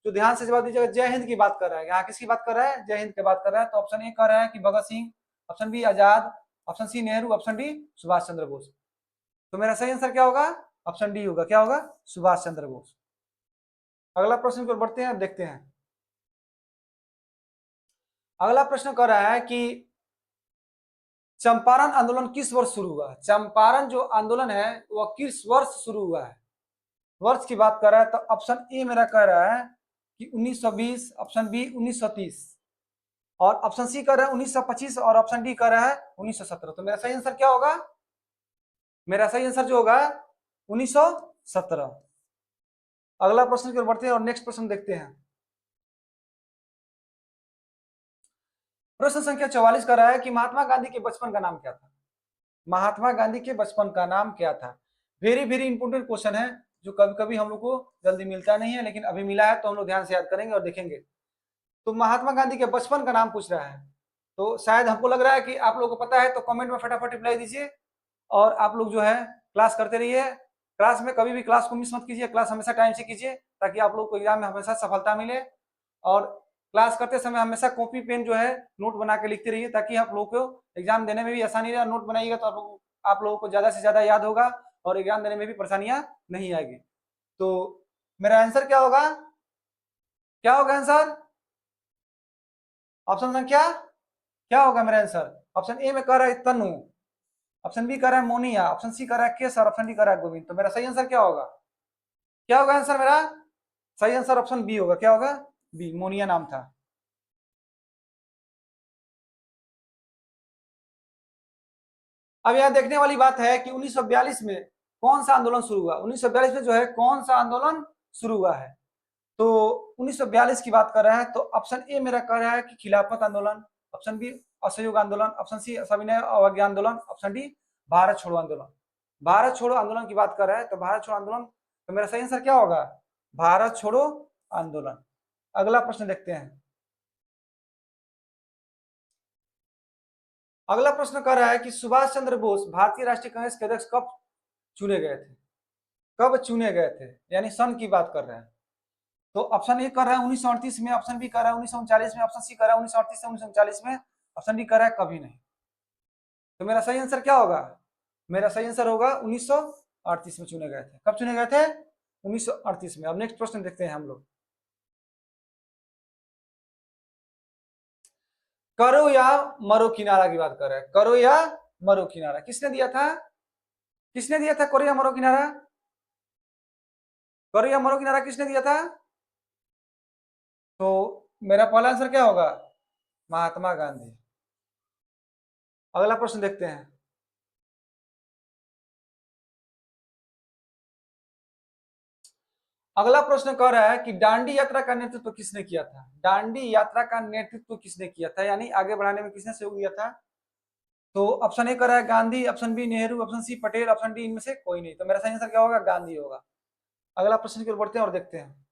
जो ध्यान से जवाब दीजिएगा, जय हिंद की बात कर रहा है, यहाँ किसकी बात कर रहा है? जय हिंद की बात कर रहा है। तो ऑप्शन ए कर रहा है कि Bhagat Singh, option B Azad, option C Nehru, option D Subhash Chandra Bose. तो मेरा सही आंसर क्या होगा? ऑप्शन डी होगा। क्या होगा? सुभाष चंद्र बोस। अगला प्रश्न को बढ़ते हैं, देखते हैं। अगला प्रश्न कर रहा है कि चंपारण आंदोलन किस वर्ष शुरू हुआ? चंपारण जो आंदोलन है वह किस वर्ष शुरू हुआ है? वर्ष की बात कर रहा है। तो ऑप्शन ए मेरा कह रहा है कि 1920, ऑप्शन बी 1930 और ऑप्शन सी कह रहा है 1925 और ऑप्शन डी कह रहा है 1917। तो मेरा सही आंसर क्या होगा? मेरा सही आंसर जो होगा 1917। अगला प्रश्न की ओर बढ़ते हैं और नेक्स्ट प्रश्न देखते हैं। प्रश्न संख्या 44 कर रहा है कि महात्मा गांधी के बचपन का नाम क्या था? महात्मा गांधी के बचपन का नाम क्या था? वेरी वेरी इंपोर्टेंट क्वेश्चन है, जो कभी कभी हम लोग को जल्दी मिलता नहीं है, लेकिन अभी मिला है तो हम लोग ध्यान से याद करेंगे और देखेंगे। तो महात्मा गांधी के बचपन का नाम पूछ रहा है। तो शायद हमको लग रहा है कि आप लोगों को पता है, तो कमेंट में फटाफट रिप्लाई दीजिए। और आप लोग जो है क्लास करते रहिए। क्लास में कभी भी क्लास को मिस मत कीजिए, क्लास हमेशा टाइम से कीजिए, ताकि आप लोग को एग्जाम में हमेशा सफलता मिले। और क्लास करते समय हमेशा कॉपी पेन जो है नोट बना के लिखते रहिए, ताकि आप लोगों को एग्जाम देने में भी आसानी रहे। नोट बनाइएगा तो आप लोगों को ज्यादा से ज्यादा याद होगा और एग्जाम देने में भी परेशानियां नहीं आएगी। तो मेरा आंसर क्या होगा? क्या होगा आंसर? ऑप्शन संख्या क्या होगा मेरा आंसर? ऑप्शन ए में कह रहा है तनु, ऑप्शन बी कह रहा है मोनिया, ऑप्शन सी कह रहा है केसर, ऑप्शन डी कह रहा है गोविंद। तो मेरा सही आंसर क्या होगा? क्या होगा आंसर मेरा? सही आंसर ऑप्शन बी होगा। क्या होगा? बी, मोनिया नाम था। अब यहाँ देखने वाली बात है कि 1942 में कौन सा आंदोलन शुरू हुआ। 1942 में जो है कौन सा आंदोलन शुरू हुआ है, तो 1942 की बात कर रहा है तो ऑप्शन ए मेरा कह रहा है कि खिलाफत आंदोलन, ऑप्शन बी असहयोग आंदोलन, ऑप्शन सी सविनय अवज्ञा आंदोलन, ऑप्शन डी भारत छोड़ो आंदोलन। भारत छोड़ो आंदोलन की बात कर रहा है तो भारत छोड़ो आंदोलन, तो मेरा सही आंसर क्या होगा, भारत छोड़ो आंदोलन। अगला प्रश्न देखते हैं। अगला प्रश्न कर रहा है कि सुभाष चंद्र बोस भारतीय राष्ट्रीय कांग्रेस के अध्यक्ष कब चुने गए थे, कब चुने गए थे, यानी सन की बात कर रहे हैं। तो ऑप्शन ए कर रहा है 1938 में, ऑप्शन बी कर रहा है 1939 में, ऑप्शन सी कर रहा है 1938 से 1939 में, ऑप्शन डी कर रहा है कभी नहीं। तो मेरा सही आंसर क्या होगा, मेरा सही आंसर होगा 1938 में चुने गए थे। कब चुने गए थे, 1938 में। अब नेक्स्ट प्रश्न देखते हैं हम लोग। करो या मरो किनारा की बात कर रहे हैं। करो या मरो किनारा किसने दिया था, किसने दिया था करो या मरो किनारा, करो या मरो किनारा किसने दिया था। तो मेरा पहला आंसर क्या होगा, महात्मा गांधी। अगला प्रश्न देखते हैं। अगला प्रश्न कह रहा है कि दांडी यात्रा का नेतृत्व किसने किया था, दांडी यात्रा का नेतृत्व किसने किया था, यानी आगे बढ़ाने में किसने सहयोग दिया था। तो ऑप्शन ए कर रहा है Gandhi, option B Nehru, option C Patel, option D इनमें से कोई नहीं। तो मेरा सही आंसर क्या होगा, गांधी होगा। अगला प्रश्न की ओर बढ़ते हैं और देखते हैं।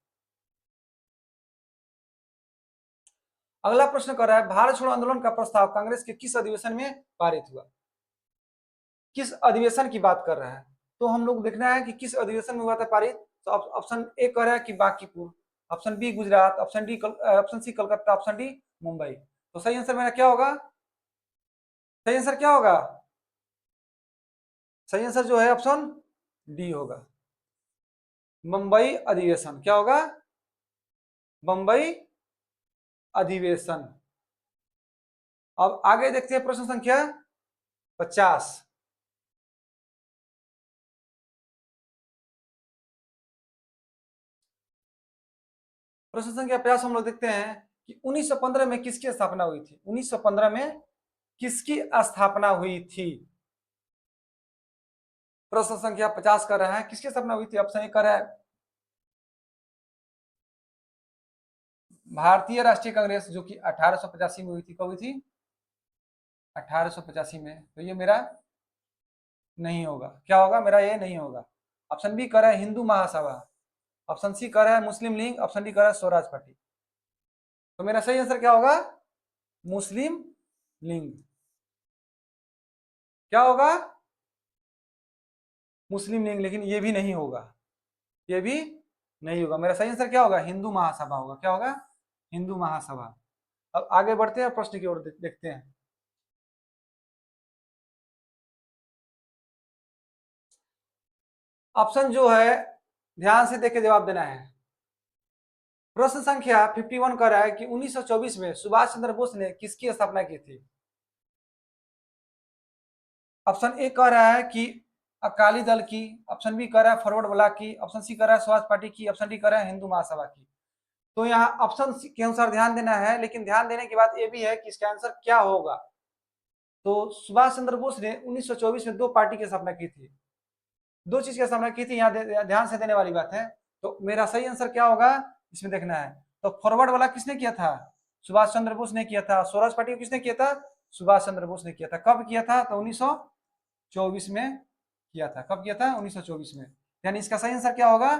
अगला प्रश्न कर रहा है भारत छोड़ो आंदोलन का प्रस्ताव कांग्रेस के किस अधिवेशन में पारित हुआ, किस अधिवेशन की बात कर रहा है। तो हम लोग देखना है कि किस अधिवेशन में हुआ था पारित। तो ऑप्शन ए कह रहा है कि Bankipur, option B Gujarat, option C Calcutta, option D Mumbai. तो सही आंसर मेरा क्या होगा, सही आंसर क्या होगा, सही आंसर जो है ऑप्शन डी होगा, मुंबई अधिवेशन। क्या होगा, मुंबई अधिवेशन। अब आगे देखते हैं प्रश्न संख्या 50। प्रश्न संख्या 50 हम लोग देखते हैं कि 1915 में किसकी स्थापना हुई थी, 1915 में किसकी स्थापना हुई थी। प्रश्न संख्या 50 कर रहा है किसकी स्थापना हुई थी। ऑप्शन ए कर रहा है भारतीय राष्ट्रीय कांग्रेस, जो कि 1885 में हुई थी। कब हुई थी, 1885 में। तो ये मेरा नहीं होगा, क्या होगा, मेरा ये नहीं होगा। ऑप्शन बी कर रहा है हिंदू महासभा, ऑप्शन सी कर रहा है मुस्लिम लीग, ऑप्शन डी कर रहा है स्वराज पार्टी। तो मेरा सही आंसर क्या होगा, मुस्लिम लीग। क्या होगा, मुस्लिम लीग। लेकिन ये भी नहीं होगा, ये भी नहीं होगा। मेरा सही आंसर क्या होगा, हिंदू महासभा होगा। क्या होगा, हिंदू महासभा। अब आगे बढ़ते हैं प्रश्न की ओर देखते हैं। ऑप्शन जो है ध्यान से देख के जवाब देना है। प्रश्न संख्या 51 कह रहा है कि 1924 में सुभाष चंद्र बोस ने किसकी स्थापना की थी। ऑप्शन ए कह रहा है कि अकाली दल की, ऑप्शन बी कह रहा है फॉरवर्ड ब्लॉक की, ऑप्शन सी कह रहा है स्वराज पार्टी की, ऑप्शन डी कह रहा है हिंदू महासभा की। तो यहाँ ऑप्शन के अनुसार ध्यान देना है, लेकिन ध्यान देने की बात यह भी है कि इसका आंसर क्या होगा। तो सुभाष चंद्र बोस ने 1924 में दो पार्टी की स्थापना की थी, दो चीज की स्थापना की थी, यहाँ ध्यान से देने वाली बात है। तो मेरा सही आंसर क्या होगा, इसमें देखना है। तो फॉरवर्ड वाला किसने किया था, सुभाष चंद्र बोस ने किया था। स्वराज पार्टी को किसने किया था, सुभाष चंद्र बोस ने किया था। कब किया था, तो 1924 में किया था। कब किया था, 1924 में। यानी इसका सही आंसर क्या होगा,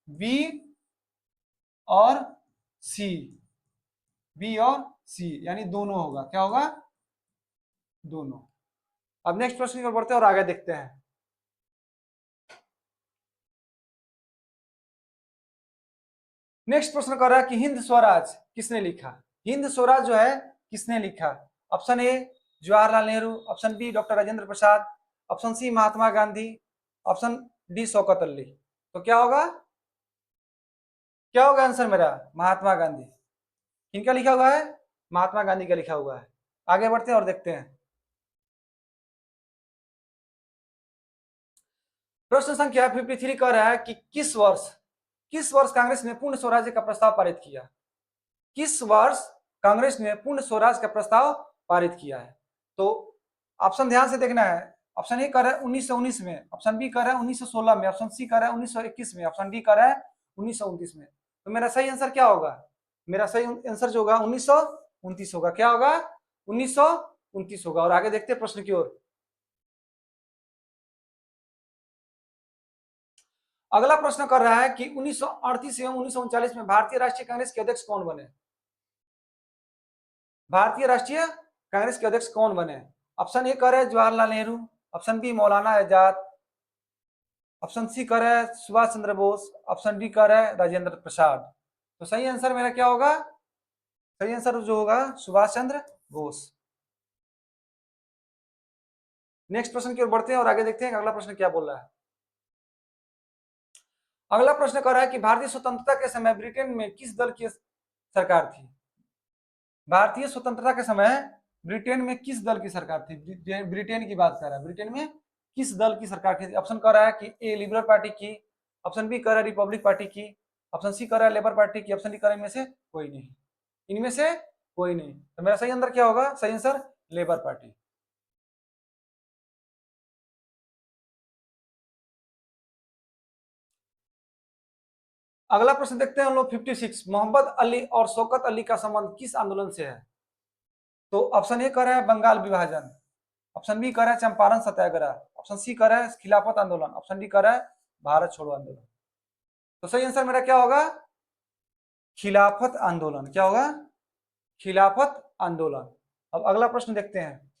बी और सी, बी और सी, यानी दोनों होगा। क्या होगा, दोनों। अब नेक्स्ट प्रश्न की ओर बढ़ते हैं और आगे देखते हैं। नेक्स्ट प्रश्न कर रहा है कि हिंद स्वराज किसने लिखा, हिंद स्वराज जो है किसने लिखा। Option A Jawaharlal Nehru, option B doctor Rajendra Prasad, option C Mahatma Gandhi, option D Shaukat Ali. तो क्या होगा, क्या होगा आंसर मेरा, महात्मा गांधी। किनका लिखा हुआ है, महात्मा गांधी का लिखा हुआ है। आगे बढ़ते हैं और देखते हैं। प्रश्न संख्या 53 कह रहा है कि किस वर्ष कांग्रेस ने पूर्ण स्वराज्य का प्रस्ताव पारित किया। किस वर्ष कांग्रेस ने पूर्ण स्वराज का प्रस्ताव पारित किया है? तो ऑप्शन ध्यान से देखना है। ऑप्शन ए कर रहा है 1919 में, ऑप्शन बी कर रहा है 1916 में, ऑप्शन सी कर रहा है 1921 में, ऑप्शन डी कर रहा है 1929 में। तो मेरा सही आंसर क्या होगा? मेरा सही आंसर जो होगा 1929 होगा। क्या होगा? 1929 होगा। और आगे देखते हैं प्रश्न की ओर। अगला प्रश्न कर रहा है कि 1938 एवं 1939 में भारतीय राष्ट्रीय कांग्रेस के अध्यक्ष कौन बने? भारतीय राष्ट्रीय कांग्रेस के अध्यक्ष कौन बने? ऑप्शन ए कर रहे Jawaharlal Nehru, option B Maulana Azad, option C कर रहे सुभाष चंद्र बोस, ऑप्शन डी कर रहे राजेंद्र प्रसाद। तो सही आंसर मेरा क्या होगा? सही आंसर जो होगा सुभाष चंद्र बोस। नेक्स्ट प्रश्न की ओर बढ़ते हैं और आगे देखते हैं अगला प्रश्न क्या बोल रहा है। अगला प्रश्न कर रहा है कि भारतीय स्वतंत्रता के समय ब्रिटेन में किस दल की सरकार थी? भारतीय स्वतंत्रता के समय ब्रिटेन में किस दल की सरकार थी? ब्रिटेन की बात कर रहा है। ब्रिटेन में किस दल की सरकार थी? ऑप्शन कर रहा है कि ए लिबरल पार्टी की, ऑप्शन बी कर रहा है रिपब्लिक पार्टी की, ऑप्शन सी कर रहा है लेबर पार्टी की, ऑप्शन डी कर रहा है इनमें से कोई नहीं। इनमें से कोई नहीं। तो मेरा सही आंसर क्या होगा? सही आंसर लेबर पार्टी। अगला प्रश्न देखते हैं हम लोग 56। मोहम्मद अली और शौकत अली का संबंध किस आंदोलन से है? तो ऑप्शन ए कर रहा है बंगाल विभाजन, ऑप्शन बी कर रहा है चंपारण सत्याग्रह, ऑप्शन सी कर रहा है खिलाफत आंदोलन, ऑप्शन डी कर रहा है भारत छोड़ो आंदोलन। तो सही आंसर मेरा क्या होगा? खिलाफत आंदोलन। क्या होगा? खिलाफत आंदोलन। अब अगला प्रश्न देखते हैं।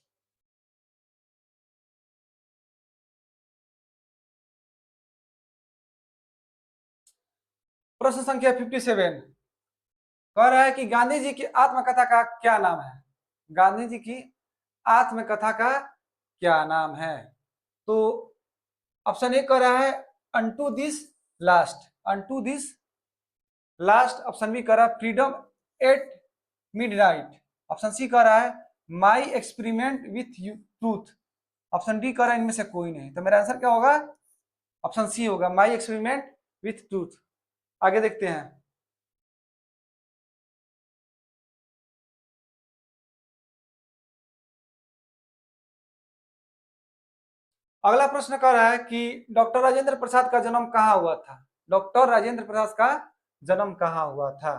प्रश्न संख्या 57 कह रहा है कि गांधी जी की आत्मकथा का क्या नाम है? गांधी जी की आत्मकथा का क्या नाम है? तो ऑप्शन ए कह रहा है unto this last, unto this last, option B कह रहा है freedom at midnight, option C कह रहा है my experiment with truth, option D कह रहा है इनमें से कोई नहीं। तो मेरा आंसर क्या होगा? ऑप्शन सी होगा माई एक्सपेरिमेंट विथ ट्रूथ। आगे देखते हैं। अगला प्रश्न कह रहा है कि डॉक्टर राजेंद्र प्रसाद का जन्म कहाँ हुआ था? डॉक्टर राजेंद्र प्रसाद का जन्म कहाँ हुआ था?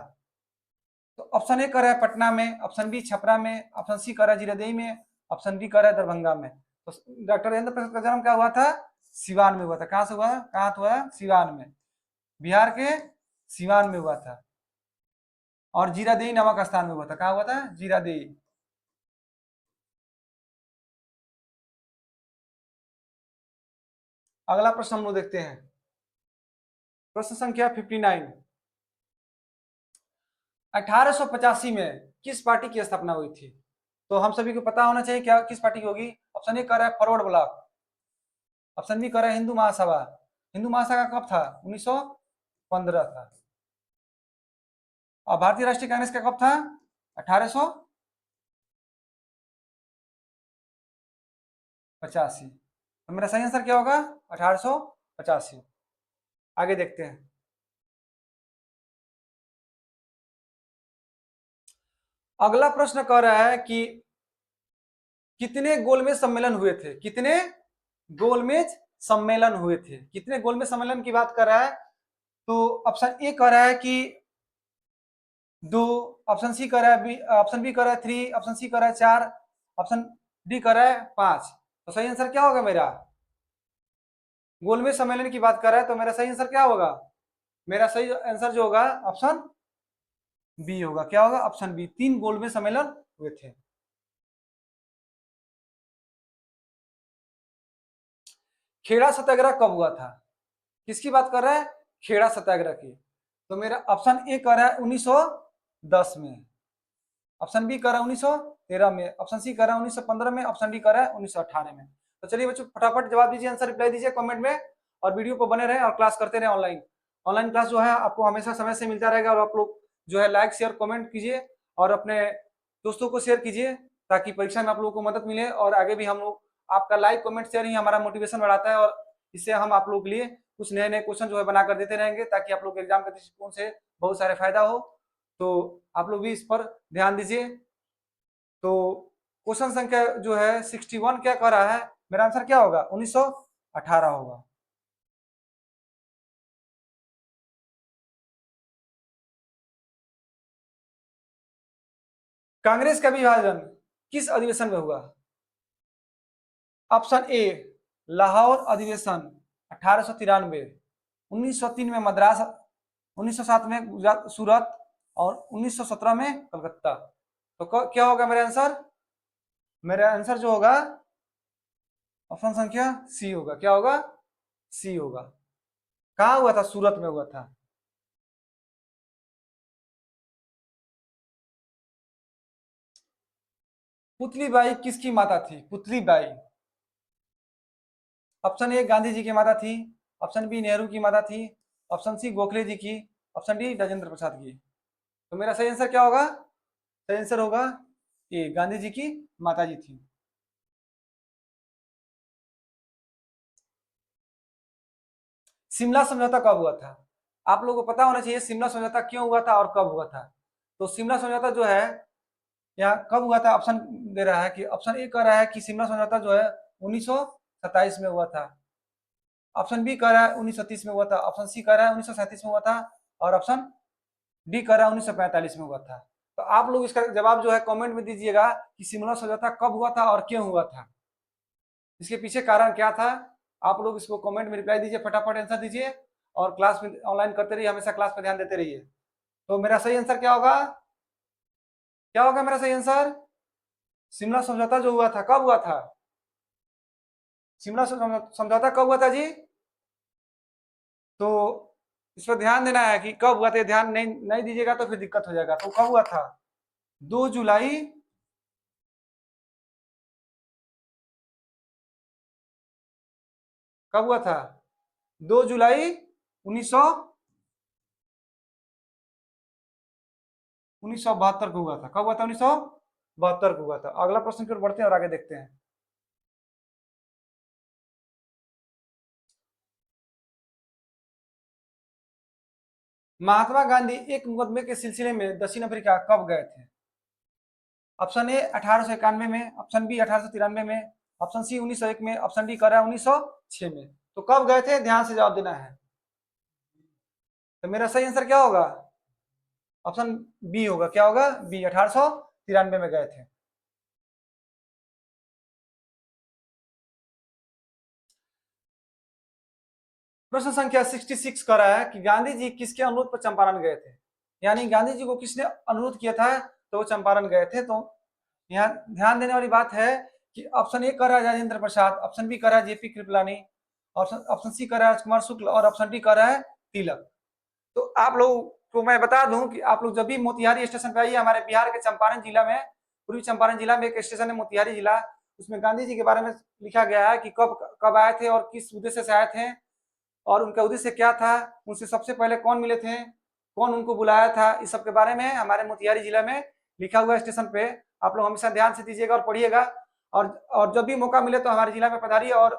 तो ऑप्शन ए कर रहा है पटना में, ऑप्शन बी छपरा में, ऑप्शन सी कर रहा है जीरादेई में, ऑप्शन डी कर रहा है दरभंगा में। तो डॉक्टर राजेंद्र प्रसाद का जन्म क्या हुआ था? सिवान में हुआ था। कहाँ से हुआ? कहाँ तो हुआ? सिवान में, बिहार के सिवान में हुआ था। और जीरादेई नामक स्थान में हुआ था। कहाँ हुआ था? जीरादेई। अगला प्रश्न हम लोग देखते हैं। प्रश्न संख्या 59। 1885 में किस पार्टी की स्थापना हुई थी? तो हम सभी को पता होना चाहिए क्या किस पार्टी की होगी। ऑप्शन ए कर रहा है फॉरवर्ड ब्लॉक, ऑप्शन बी कर रहा है हिंदू महासभा। हिंदू महासभा कब था? 1915 था। और भारतीय राष्ट्रीय कांग्रेस का कब था? 1885। तो मेरा सही आंसर क्या होगा? 1885। आगे देखते हैं। अगला प्रश्न कह रहा है कि कितने गोलमेज सम्मेलन हुए थे? कितने गोलमेज सम्मेलन हुए थे? कितने गोलमेज सम्मेलन की बात कर रहा है? तो ऑप्शन ए कह रहा है कि 2, ऑप्शन सी कह रहा है, ऑप्शन बी कह रहा है 3, ऑप्शन सी कह रहा है 4, ऑप्शन डी कह रहा है 5। तो सही आंसर क्या होगा मेरा? गोलमेज सम्मेलन की बात कर रहा है तो मेरा सही आंसर क्या होगा? मेरा सही आंसर जो होगा ऑप्शन बी होगा। क्या होगा? Option B. 3 गोलमेज सम्मेलन हुए थे। खेड़ा सत्याग्रह कब हुआ था? किसकी बात कर रहा है? खेड़ा सत्याग्रह की। तो मेरा ऑप्शन ए कर रहा है 1910 में, ऑप्शन बी कर रहा है 1913 में, ऑप्शन सी कर रहा है 1915 में, ऑप्शन डी कर रहा है 1918 में। तो चलिए बच्चों फटाफट जवाब दीजिए, आंसर रिप्लाई दीजिए कमेंट में, और वीडियो को बने रहे और क्लास करते रहे ऑनलाइन। ऑनलाइन क्लास जो है आपको हमेशा समय से मिलता रहेगा, और आप लोग जो है लाइक शेयर कमेंट कीजिए और अपने दोस्तों को शेयर कीजिए, ताकि परीक्षा में आप लोगों को मदद मिले। और आगे भी हम लोग, आपका लाइक कमेंट शेयर ही हमारा मोटिवेशन बढ़ाता है, और इससे हम आप लोगों के लिए कुछ नए नए क्वेश्चन जो है बनाकर देते रहेंगे, ताकि आप लोग एग्जाम के दृष्टिकोण से बहुत सारे फायदा हो। तो आप लोग भी इस पर ध्यान दीजिए। तो क्वेश्चन संख्या जो है 61 क्या कह रहा है, मेरा आंसर क्या होगा, 1918 होगा। कांग्रेस का विभाजन किस अधिवेशन में हुआ? ऑप्शन ए लाहौर अधिवेशन 1893, 1903 में मद्रास, 1907 में गुजरात सूरत और 1917 में कलकत्ता। तो क्या होगा मेरा आंसर? मेरा आंसर जो होगा ऑप्शन संख्या सी होगा। क्या होगा? सी होगा। कहाँ हुआ था? सूरत में हुआ था। पुतली बाई किसकी माता थी? पुतली बाई। ऑप्शन ए गांधी जी की माता थी, ऑप्शन बी नेहरू की माता थी, ऑप्शन सी गोखले जी की, ऑप्शन डी राजेंद्र प्रसाद की। तो मेरा सही आंसर क्या होगा? सही आंसर होगा ए गांधी जी की माता जी थी। शिमला समझौता कब हुआ था? आप लोगों को पता होना चाहिए शिमला समझौता क्यों हुआ था और कब हुआ था। तो शिमला समझौता जो है यहाँ कब हुआ था, ऑप्शन दे रहा है कि ऑप्शन ए कह रहा है कि शिमला समझौता जो है 1927 में हुआ था, ऑप्शन बी कह रहा है 1930 में हुआ था, ऑप्शन सी कह रहा है 1937 में हुआ था और ऑप्शन डी कह रहा है 1945 में हुआ था। तो आप लोग इसका जवाब जो है कमेंट में दीजिएगा कि शिमला समझौता कब हुआ था और क्यों हुआ था, इसके पीछे कारण क्या था। आप लोग इसको कमेंट में रिप्लाई दीजिए, फटाफट आंसर दीजिए और क्लास में ऑनलाइन करते रहिए, हमेशा क्लास पर ध्यान देते रहिए। तो मेरा सही आंसर क्या होगा? क्या होगा मेरा सही आंसर? शिमला समझौता जो हुआ था कब हुआ था? शिमला समझौता कब हुआ था जी? तो इस पर ध्यान देना है कि कब हुआ था, ध्यान नहीं नहीं दीजिएगा तो फिर दिक्कत हो जाएगा। तो कब हुआ था? 2 जुलाई, कब हुआ था? 2 जुलाई 1972 को हुआ था। कब हुआ था? 1972 को हुआ था। अगला प्रश्न की ओर बढ़ते हैं और आगे देखते हैं। महात्मा गांधी एक मुकदमे के सिलसिले में दक्षिण अफ्रीका कब गए थे? ऑप्शन ए 1891 में, ऑप्शन बी 1893 में, ऑप्शन सी 1901 में, ऑप्शन डी कह रहा है 1906 में। तो कब गए थे, ध्यान से जवाब देना है। तो मेरा सही आंसर क्या होगा? ऑप्शन बी होगा। क्या होगा? बी, 1893 में गए थे। प्रश्न संख्या 66 कर रहा है कि गांधी जी किसके अनुरोध पर चंपारण गए थे? यानी गांधी जी को किसने अनुरोध किया था तो वो चंपारण गए थे। तो यहाँ ध्यान देने वाली बात है कि ऑप्शन ए कर रहा है राजेंद्र प्रसाद, ऑप्शन बी कर रहा है JP Kripalani, option option C कर रहा है राजकुमार शुक्ल और ऑप्शन डी कर रहा है तिलक। तो आप लोग को मैं बता दूं कि आप लोग जब भी मोतिहारी स्टेशन पे आइए, हमारे बिहार के चंपारण जिला में, पूर्वी चंपारण जिला में एक स्टेशन है मोतिहारी जिला, उसमें गांधी जी के बारे में लिखा गया है कि कब कब आए थे और किस उद्देश्य से आए थे और उनका उद्देश्य क्या था, उनसे सबसे पहले कौन मिले थे, कौन उनको बुलाया था, इस सब के बारे में हमारे मोतिहारी जिला में लिखा हुआ स्टेशन पे। आप लोग हमेशा ध्यान से दीजिएगा और पढ़िएगा और जब भी मौका मिले तो हमारे जिला में पधारिए और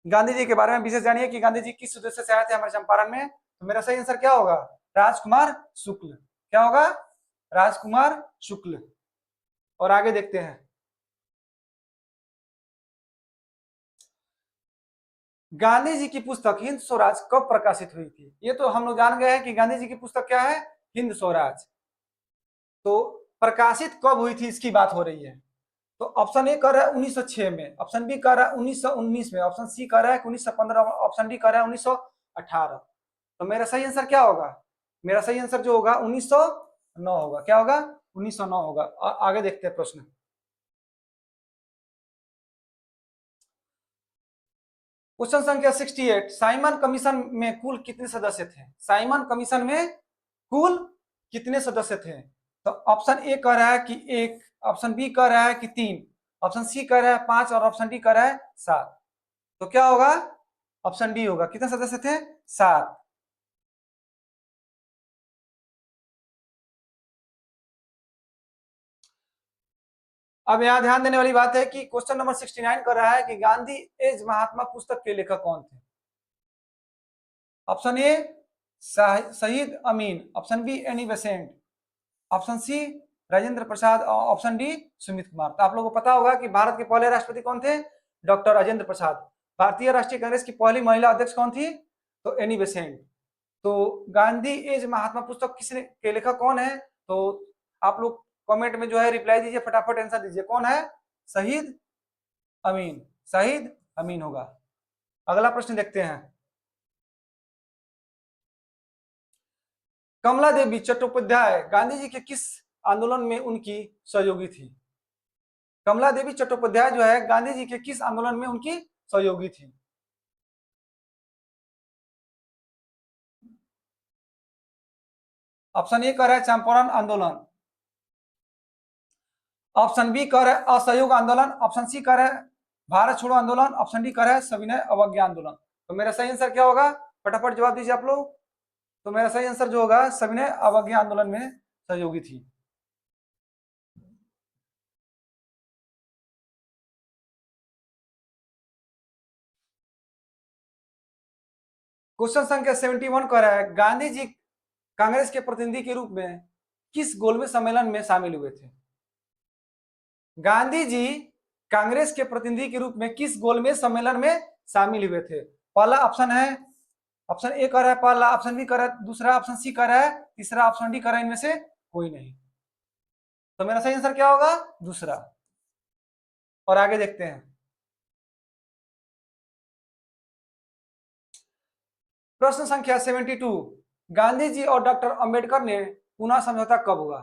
गांधी जी के बारे में विशेष जानिए कि गांधी जी किस उद्देश्य से आए थे हमारे चंपारण में। तो मेरा सही आंसर क्या होगा? राजकुमार शुक्ल। क्या होगा? राजकुमार शुक्ल। और आगे देखते हैं। गांधी जी की पुस्तक हिंद स्वराज कब प्रकाशित हुई थी? ये तो हम लोग जान गए हैं कि गांधी जी की पुस्तक क्या है, हिंद स्वराज। तो प्रकाशित कब हुई थी इसकी बात हो रही है। तो ऑप्शन ए कर रहा है 1906 में, ऑप्शन बी कर रहा है 1919 में, ऑप्शन सी कर रहा है 1915, ऑप्शन डी कर रहा है 1918। तो मेरा सही आंसर क्या होगा? मेरा सही आंसर जो होगा 1909 होगा। क्या होगा? 1909 होगा। आगे देखते हैं प्रश्न। क्वेश्चन संख्या 68, साइमन कमीशन में कुल कितने सदस्य थे? साइमन कमीशन में कुल कितने सदस्य थे? तो ऑप्शन ए कह रहा है कि एक, ऑप्शन बी कह रहा है कि तीन, ऑप्शन सी कह रहा है पांच और ऑप्शन डी कह रहा है सात। तो क्या होगा? ऑप्शन डी होगा। कितने सदस्य थे? सात। अब यहाँ ध्यान देने वाली बात है कि क्वेश्चन नंबर 69 कर रहा है कि गांधी एज महात्मा पुस्तक के लेखक कौन थे? Option A Shahid Amin, option B Annie Besant, option C Rajendra Prasad, option D Sumit Kumar. तो आप लोगों को पता होगा कि भारत के पहले राष्ट्रपति कौन थे? डॉक्टर राजेंद्र प्रसाद। भारतीय राष्ट्रीय कांग्रेस की पहली महिला अध्यक्ष कौन थी? तो एनी बेसेंट। तो गांधी एज महात्मा पुस्तक किसने के लेखक कौन है? तो आप लोग कमेंट में जो है रिप्लाई दीजिए, फटाफट आंसर दीजिए, कौन है? शहीद अमीन, शहीद अमीन होगा। अगला प्रश्न देखते हैं। कमला देवी चट्टोपाध्याय गांधी जी के किस आंदोलन में उनकी सहयोगी थी? कमला देवी चट्टोपाध्याय जो है गांधी जी के किस आंदोलन में उनकी सहयोगी थी? ऑप्शन ए कह रहा है चंपारण आंदोलन, ऑप्शन बी कह रहा है असहयोग आंदोलन, ऑप्शन सी कह रहा है भारत छोड़ो आंदोलन, ऑप्शन डी कह रहा है सविनय अवज्ञा आंदोलन। तो मेरा सही आंसर क्या होगा? फटाफट जवाब दीजिए आप लोग। तो मेरा सही आंसर जो होगा सविनय अवज्ञा आंदोलन में सहयोगी थी। क्वेश्चन संख्या 71 कह रहा है गांधी जी कांग्रेस के प्रतिनिधि के रूप में किस गोलमेज सम्मेलन में शामिल हुए थे? गांधी जी कांग्रेस के प्रतिनिधि के रूप में किस गोलमेज सम्मेलन में शामिल हुए थे? पहला ऑप्शन है, ऑप्शन ए कह रहा है पहला, ऑप्शन बी कह रहा है दूसरा, ऑप्शन सी कह रहा है तीसरा, ऑप्शन डी कह रहा है इनमें से कोई नहीं। तो मेरा सही आंसर क्या होगा? दूसरा। और आगे देखते हैं। प्रश्न संख्या 72 गांधी जी और डॉक्टर अंबेडकर ने पूना समझौता कब हुआ?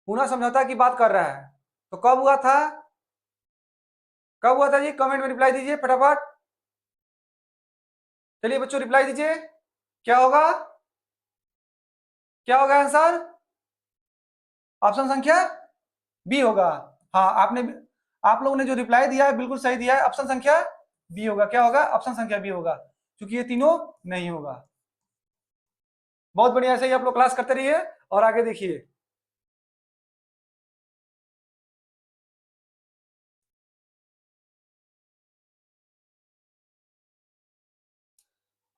पूना समझौता की बात कर रहा है, तो कब हुआ था? कब हुआ था जी? कमेंट में रिप्लाई दीजिए फटाफट। चलिए बच्चों रिप्लाई दीजिए, क्या होगा? क्या होगा आंसर? ऑप्शन संख्या बी होगा। हाँ, आप लोगों ने जो रिप्लाई दिया है बिल्कुल सही दिया है, ऑप्शन संख्या बी होगा। क्या होगा? ऑप्शन संख्या बी होगा, क्योंकि ये तीनों नहीं होगा। बहुत बढ़िया, ऐसे ही आप लोग क्लास करते रहिए और आगे देखिए।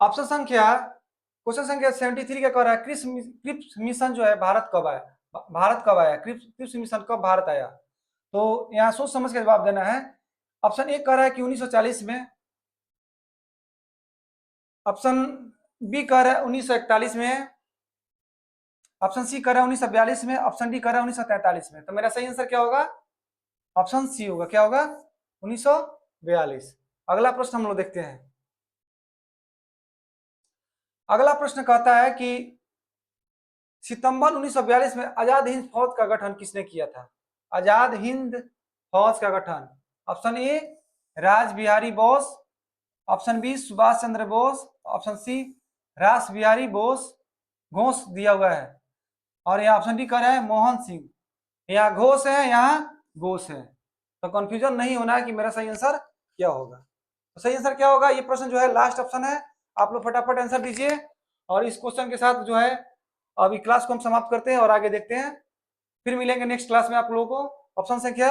ऑप्शन संख्या क्वेश्चन संख्या 73 क्या कह रहा है? क्रिप्स मिशन जो है भारत कब आया? भारत कब आया? क्रिप्स मिशन कब भारत आया? तो यहाँ सोच समझ के जवाब देना है। ऑप्शन ए कह रहा है कि 1940 में, ऑप्शन बी कह रहा है 1941 में, ऑप्शन सी कह रहा है 1942 में, ऑप्शन डी कह रहा है 1943 में। तो मेरा सही आंसर क्या होगा? ऑप्शन सी होगा। क्या होगा? 1942। अगला प्रश्न हम लोग देखते हैं। अगला प्रश्न कहता है कि सितंबर 1942 में आजाद हिंद फौज का गठन किसने किया था? आजाद हिंद फौज का गठन, option A Raj Bihari Bose, option B Subhash Chandra Bose, option C Ras Bihari Bose, Ghosh दिया हुआ है, और यहाँ ऑप्शन डी कह रहा है मोहन सिंह। यहाँ घोष है, यहाँ घोष है, तो कंफ्यूजन नहीं होना है कि मेरा सही आंसर क्या होगा। तो सही आंसर क्या होगा? ये प्रश्न जो है लास्ट ऑप्शन है, आप लोग फटाफट आंसर दीजिए। और इस क्वेश्चन के साथ जो है अभी क्लास को हम समाप्त करते हैं और आगे देखते हैं। फिर मिलेंगे नेक्स्ट क्लास में आप लोगों को। ऑप्शन संख्या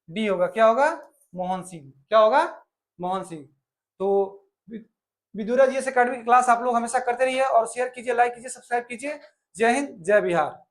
डी होगा। क्या होगा? मोहन सिंह। क्या होगा? मोहन सिंह। तो विदुरा जीएस एकेडमी की क्लास आप लोग हमेशा करते रहिए और शेयर कीजिए, लाइक कीजिए, सब्सक्राइब कीजिए। जय हिंद, जय बिहार।